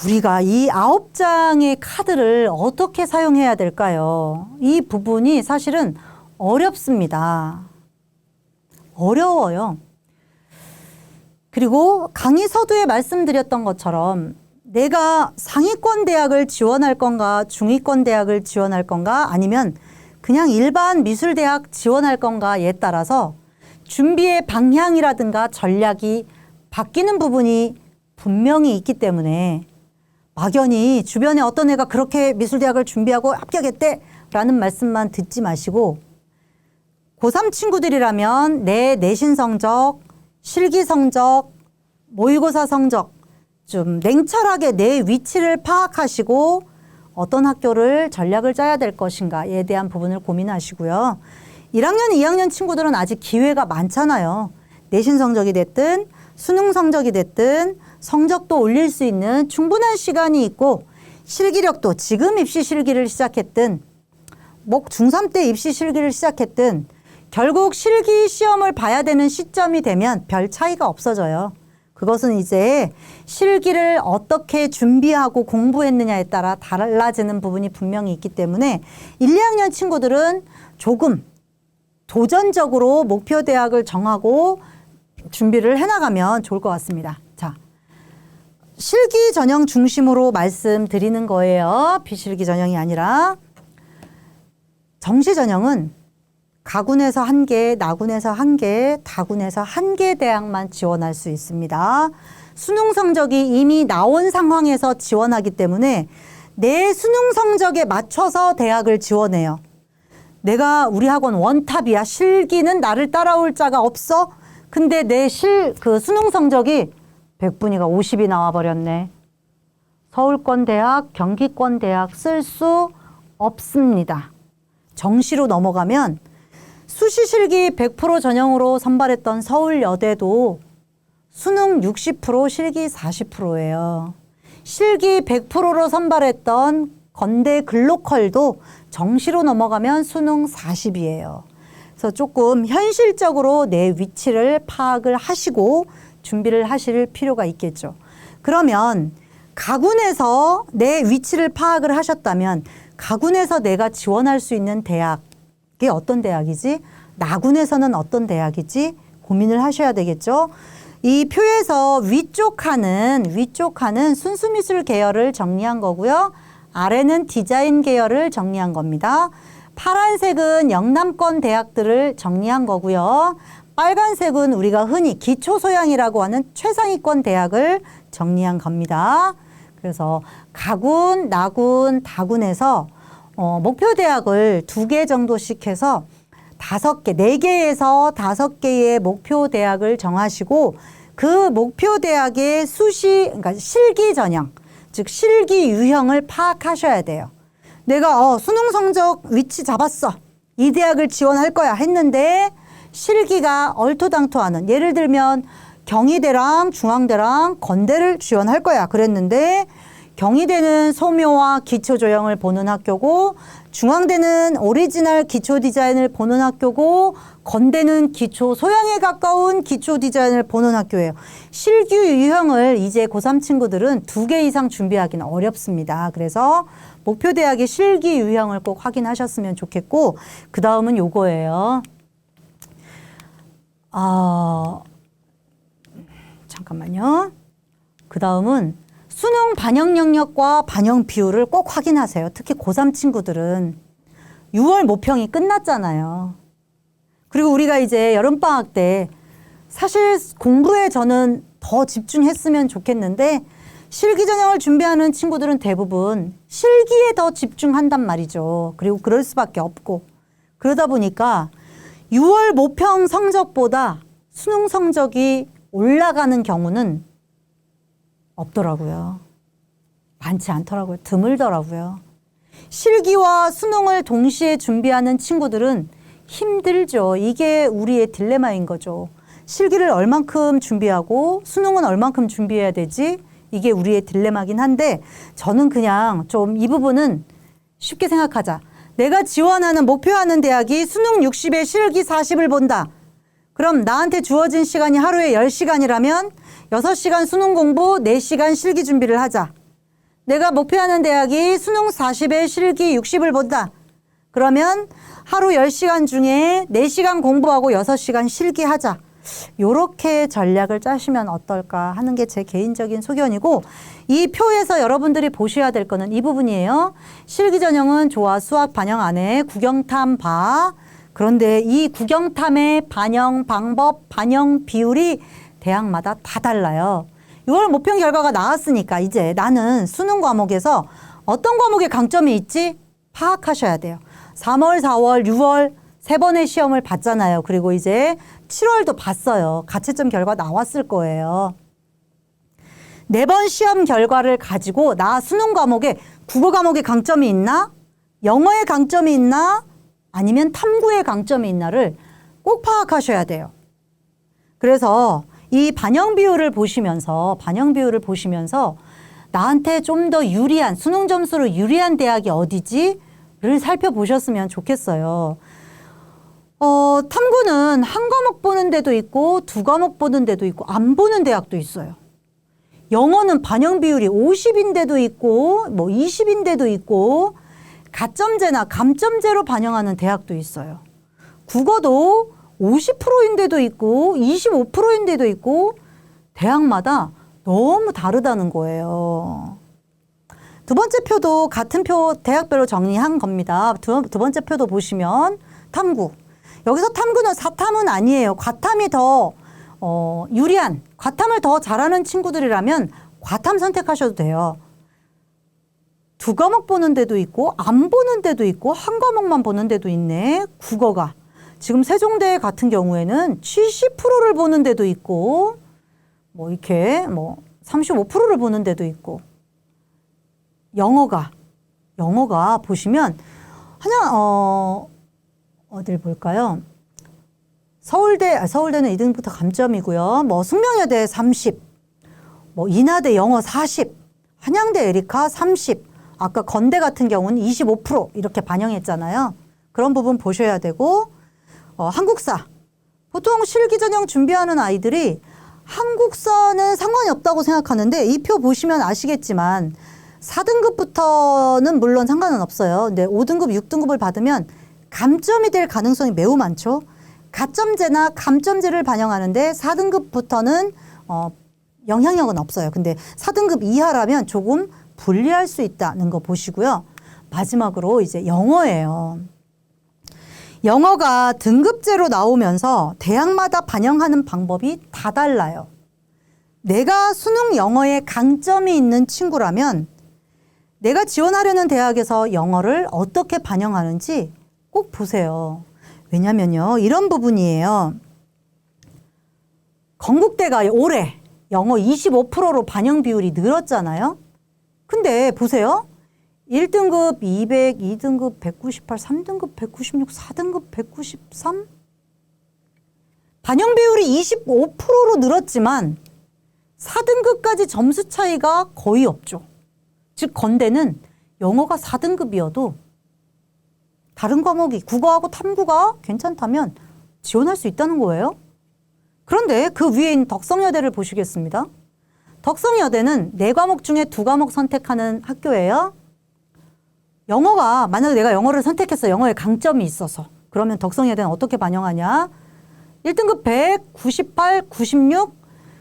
우리가 이 9장의 카드를 어떻게 사용해야 될까요? 이 부분이 사실은 어렵습니다. 어려워요. 그리고 강의 서두에 말씀드렸던 것처럼 내가 상위권 대학을 지원할 건가 중위권 대학을 지원할 건가 아니면 그냥 일반 미술대학 지원할 건가에 따라서 준비의 방향이라든가 전략이 바뀌는 부분이 분명히 있기 때문에 막연히 주변에 어떤 애가 그렇게 미술대학을 준비하고 합격했대라는 말씀만 듣지 마시고 고3 친구들이라면 내 내신 성적, 실기 성적, 모의고사 성적 좀 냉철하게 내 위치를 파악하시고 어떤 학교를 전략을 짜야 될 것인가에 대한 부분을 고민하시고요. 1학년, 2학년 친구들은 아직 기회가 많잖아요. 내신 성적이 됐든 수능 성적이 됐든 성적도 올릴 수 있는 충분한 시간이 있고 실기력도 지금 입시 실기를 시작했든 중3 때 입시 실기를 시작했든 결국 실기 시험을 봐야 되는 시점이 되면 별 차이가 없어져요. 그것은 이제 실기를 어떻게 준비하고 공부했느냐에 따라 달라지는 부분이 분명히 있기 때문에 1, 2학년 친구들은 조금 도전적으로 목표 대학을 정하고 준비를 해나가면 좋을 것 같습니다. 자, 실기 전형 중심으로 말씀드리는 거예요. 비실기 전형이 아니라. 정시 전형은 가군에서 1개, 나군에서 1개, 다군에서 1개 대학만 지원할 수 있습니다. 수능 성적이 이미 나온 상황에서 지원하기 때문에 내 수능 성적에 맞춰서 대학을 지원해요. 내가 우리 학원 원탑이야. 실기는 나를 따라올 자가 없어. 근데 내 수능 성적이 100분위가 50이 나와버렸네. 서울권 대학, 경기권 대학 쓸 수 없습니다. 정시로 넘어가면 수시 실기 100% 전형으로 선발했던 서울여대도 수능 60%, 실기 40%예요. 실기 100%로 선발했던 건대 글로컬도 정시로 넘어가면 수능 40이에요. 그래서 조금 현실적으로 내 위치를 파악을 하시고 준비를 하실 필요가 있겠죠. 그러면 가군에서 내 위치를 파악을 하셨다면 가군에서 내가 지원할 수 있는 대학이 어떤 대학이지? 나군에서는 어떤 대학이지? 고민을 하셔야 되겠죠. 이 표에서 위쪽 칸은 순수미술 계열을 정리한 거고요. 아래는 디자인 계열을 정리한 겁니다. 파란색은 영남권 대학들을 정리한 거고요. 빨간색은 우리가 흔히 기초소양이라고 하는 최상위권 대학을 정리한 겁니다. 그래서 가군, 나군, 다군에서 목표 대학을 2개 정도씩 해서 5개, 4개에서 5개의 목표 대학을 정하시고 그 목표 대학의 그러니까 실기 전형, 즉 실기 유형을 파악하셔야 돼요. 내가 수능 성적 위치 잡았어. 이 대학을 지원할 거야 했는데 실기가 얼토당토하는, 예를 들면 경희대랑 중앙대랑 건대를 지원할 거야 그랬는데 경희대는 소묘와 기초조형을 보는 학교고 중앙대는 오리지널 기초디자인을 보는 학교고 건대는 기초소양에 가까운 기초디자인을 보는 학교예요. 실기 유형을 이제 고3 친구들은 2개 이상 준비하기는 어렵습니다. 그래서 목표대학의 실기 유형을 꼭 확인하셨으면 좋겠고 그 다음은 요거예요. 잠깐만요. 그 다음은 수능 반영 영역과 반영 비율을 꼭 확인하세요. 특히 고3 친구들은 6월 모평이 끝났잖아요. 그리고 우리가 이제 여름방학 때 사실 공부에 저는 더 집중했으면 좋겠는데 실기 전형을 준비하는 친구들은 대부분 실기에 더 집중한단 말이죠. 그리고 그럴 수밖에 없고 그러다 보니까 6월 모평 성적보다 수능 성적이 올라가는 경우는 없더라고요. 많지 않더라고요. 드물더라고요. 실기와 수능을 동시에 준비하는 친구들은 힘들죠. 이게 우리의 딜레마인 거죠. 실기를 얼만큼 준비하고 수능은 얼만큼 준비해야 되지? 이게 우리의 딜레마긴 한데 저는 그냥 좀 이 부분은 쉽게 생각하자. 내가 지원하는 목표하는 대학이 수능 60에 실기 40을 본다. 그럼 나한테 주어진 시간이 하루에 10시간이라면 6시간 수능 공부, 4시간 실기 준비를 하자. 내가 목표하는 대학이 수능 40에 실기 60을 본다. 그러면 하루 10시간 중에 4시간 공부하고 6시간 실기하자. 요렇게 전략을 짜시면 어떨까 하는 게 제 개인적인 소견이고 이 표에서 여러분들이 보셔야 될 거는 이 부분이에요. 실기 전형은 좋아 수학 반영 안에 국영탐 봐. 그런데 이 국영탐의 반영 방법, 반영 비율이 대학마다 다 달라요. 6월 모평 결과가 나왔으니까 이제 나는 수능 과목에서 어떤 과목에 강점이 있지? 파악하셔야 돼요. 3월, 4월, 6월 3번의 시험을 봤잖아요. 그리고 이제 7월도 봤어요. 가채점 결과 나왔을 거예요. 4번 시험 결과를 가지고 나 수능 과목에 국어 과목에 강점이 있나? 영어에 강점이 있나? 아니면 탐구에 강점이 있나를 꼭 파악하셔야 돼요. 그래서 이 반영 비율을 보시면서 나한테 좀 더 유리한, 수능 점수로 유리한 대학이 어디지?를 살펴보셨으면 좋겠어요. 탐구는 한 과목 보는 데도 있고 2과목 보는 데도 있고 안 보는 대학도 있어요. 영어는 반영 비율이 50인데도 있고 뭐 20인데도 있고 가점제나 감점제로 반영하는 대학도 있어요. 국어도 50%인데도 있고 25%인데도 있고 대학마다 너무 다르다는 거예요. 두 번째 표도 같은 표 대학별로 정리한 겁니다. 두 번째 표도 보시면 탐구. 여기서 탐구는 사탐은 아니에요. 과탐이 더 유리한, 과탐을 더 잘하는 친구들이라면 과탐 선택하셔도 돼요. 2과목 보는 데도 있고 안 보는 데도 있고 한 과목만 보는 데도 있네. 국어가. 지금 세종대 같은 경우에는 70%를 보는 데도 있고 뭐 이렇게 뭐 35%를 보는 데도 있고 영어가 보시면 어딜 볼까요? 서울대는 2등부터 감점이고요. 뭐 숙명여대 30, 뭐 인하대 영어 40. 한양대 에리카 30, 아까 건대 같은 경우는 25% 이렇게 반영했잖아요. 그런 부분 보셔야 되고 한국사. 보통 실기 전형 준비하는 아이들이 한국사는 상관이 없다고 생각하는데 이 표 보시면 아시겠지만 4등급부터는 물론 상관은 없어요. 근데 5등급, 6등급을 받으면 감점이 될 가능성이 매우 많죠. 가점제나 감점제를 반영하는데 4등급부터는 영향력은 없어요. 근데 4등급 이하라면 조금 불리할 수 있다는 거 보시고요. 마지막으로 이제 영어예요. 영어가 등급제로 나오면서 대학마다 반영하는 방법이 다 달라요. 내가 수능 영어에 강점이 있는 친구라면 내가 지원하려는 대학에서 영어를 어떻게 반영하는지 꼭 보세요. 왜냐면요, 이런 부분이에요. 건국대가 올해 영어 25%로 반영 비율이 늘었잖아요. 근데 보세요. 1등급 200, 2등급 198, 3등급 196, 4등급 193? 반영 비율이 25%로 늘었지만 4등급까지 점수 차이가 거의 없죠. 즉 건대는 영어가 4등급이어도 다른 과목이 국어하고 탐구가 괜찮다면 지원할 수 있다는 거예요. 그런데 그 위에인 덕성여대를 보시겠습니다. 덕성여대는 4과목 중에 2과목 선택하는 학교예요. 영어가 만약에 내가 영어를 선택했어. 영어에 강점이 있어서. 그러면 덕성여대는 어떻게 반영하냐. 1등급 100, 98, 96,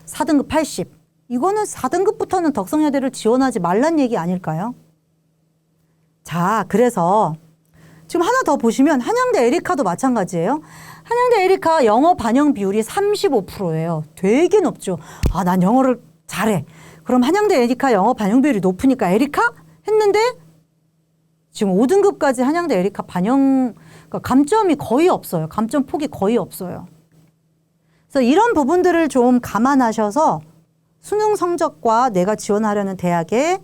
4등급 80. 이거는 4등급부터는 덕성여대를 지원하지 말란 얘기 아닐까요? 자, 그래서 지금 하나 더 보시면 한양대 에리카도 마찬가지예요. 한양대 에리카 영어 반영 비율이 35%예요. 되게 높죠. 아, 난 영어를 잘해. 그럼 한양대 에리카 영어 반영 비율이 높으니까 에리카? 했는데 지금 5등급까지 한양대 에리카 반영, 그러니까 감점이 거의 없어요. 감점 폭이 거의 없어요. 그래서 이런 부분들을 좀 감안하셔서 수능 성적과 내가 지원하려는 대학의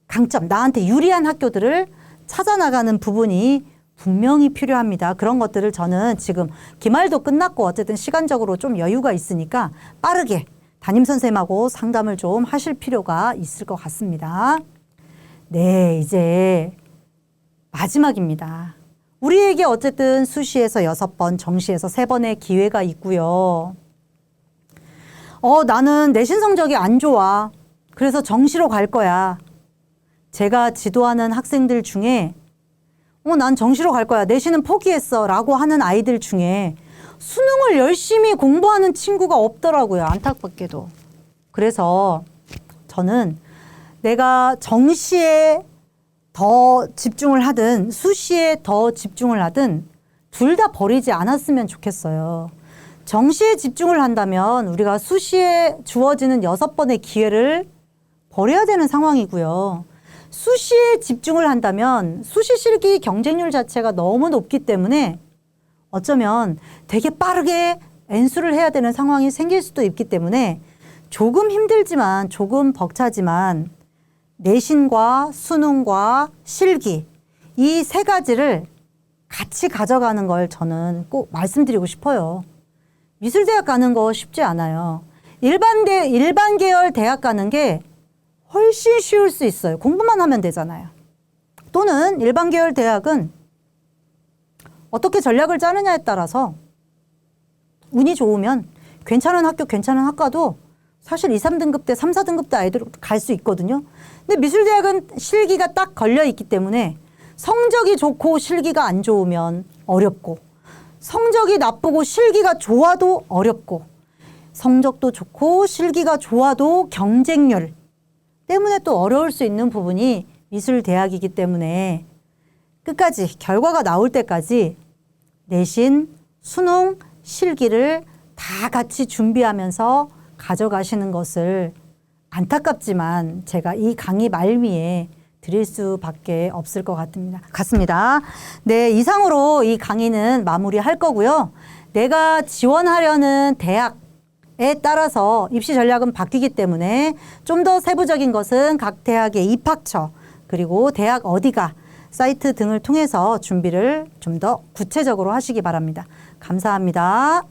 강점, 나한테 유리한 학교들을 찾아나가는 부분이 분명히 필요합니다. 그런 것들을 저는 지금 기말도 끝났고 어쨌든 시간적으로 좀 여유가 있으니까 빠르게 담임선생님하고 상담을 좀 하실 필요가 있을 것 같습니다. 네, 이제 마지막입니다. 우리에게 어쨌든 수시에서 6번, 정시에서 3번의 기회가 있고요. 나는 내신 성적이 안 좋아. 그래서 정시로 갈 거야. 제가 지도하는 학생들 중에 난 정시로 갈 거야. 내신은 포기했어. 라고 하는 아이들 중에 수능을 열심히 공부하는 친구가 없더라고요. 안타깝게도. 그래서 저는 내가 정시에 더 집중을 하든 수시에 더 집중을 하든 둘 다 버리지 않았으면 좋겠어요. 정시에 집중을 한다면 우리가 수시에 주어지는 6번의 기회를 버려야 되는 상황이고요. 수시에 집중을 한다면 수시 실기 경쟁률 자체가 너무 높기 때문에 어쩌면 되게 빠르게 N수를 해야 되는 상황이 생길 수도 있기 때문에 조금 힘들지만 조금 벅차지만 내신과 수능과 실기 이 3가지를 같이 가져가는 걸 저는 꼭 말씀드리고 싶어요. 미술대학 가는 거 쉽지 않아요. 일반 계열 대학 가는 게 훨씬 쉬울 수 있어요. 공부만 하면 되잖아요. 또는 일반 계열 대학은 어떻게 전략을 짜느냐에 따라서 운이 좋으면 괜찮은 학교, 괜찮은 학과도 사실 2, 3등급 대, 3, 4등급 대 아이들 갈 수 있거든요. 근데 미술대학은 실기가 딱 걸려 있기 때문에 성적이 좋고 실기가 안 좋으면 어렵고 성적이 나쁘고 실기가 좋아도 어렵고 성적도 좋고 실기가 좋아도 경쟁률 때문에 또 어려울 수 있는 부분이 미술대학이기 때문에 끝까지 결과가 나올 때까지 내신, 수능, 실기를 다 같이 준비하면서 가져가시는 것을 안타깝지만 제가 이 강의 말미에 드릴 수밖에 없을 것 같습니다. 네, 이상으로 이 강의는 마무리할 거고요. 내가 지원하려는 대학에 따라서 입시 전략은 바뀌기 때문에 좀 더 세부적인 것은 각 대학의 입학처 그리고 대학 어디가 사이트 등을 통해서 준비를 좀 더 구체적으로 하시기 바랍니다. 감사합니다.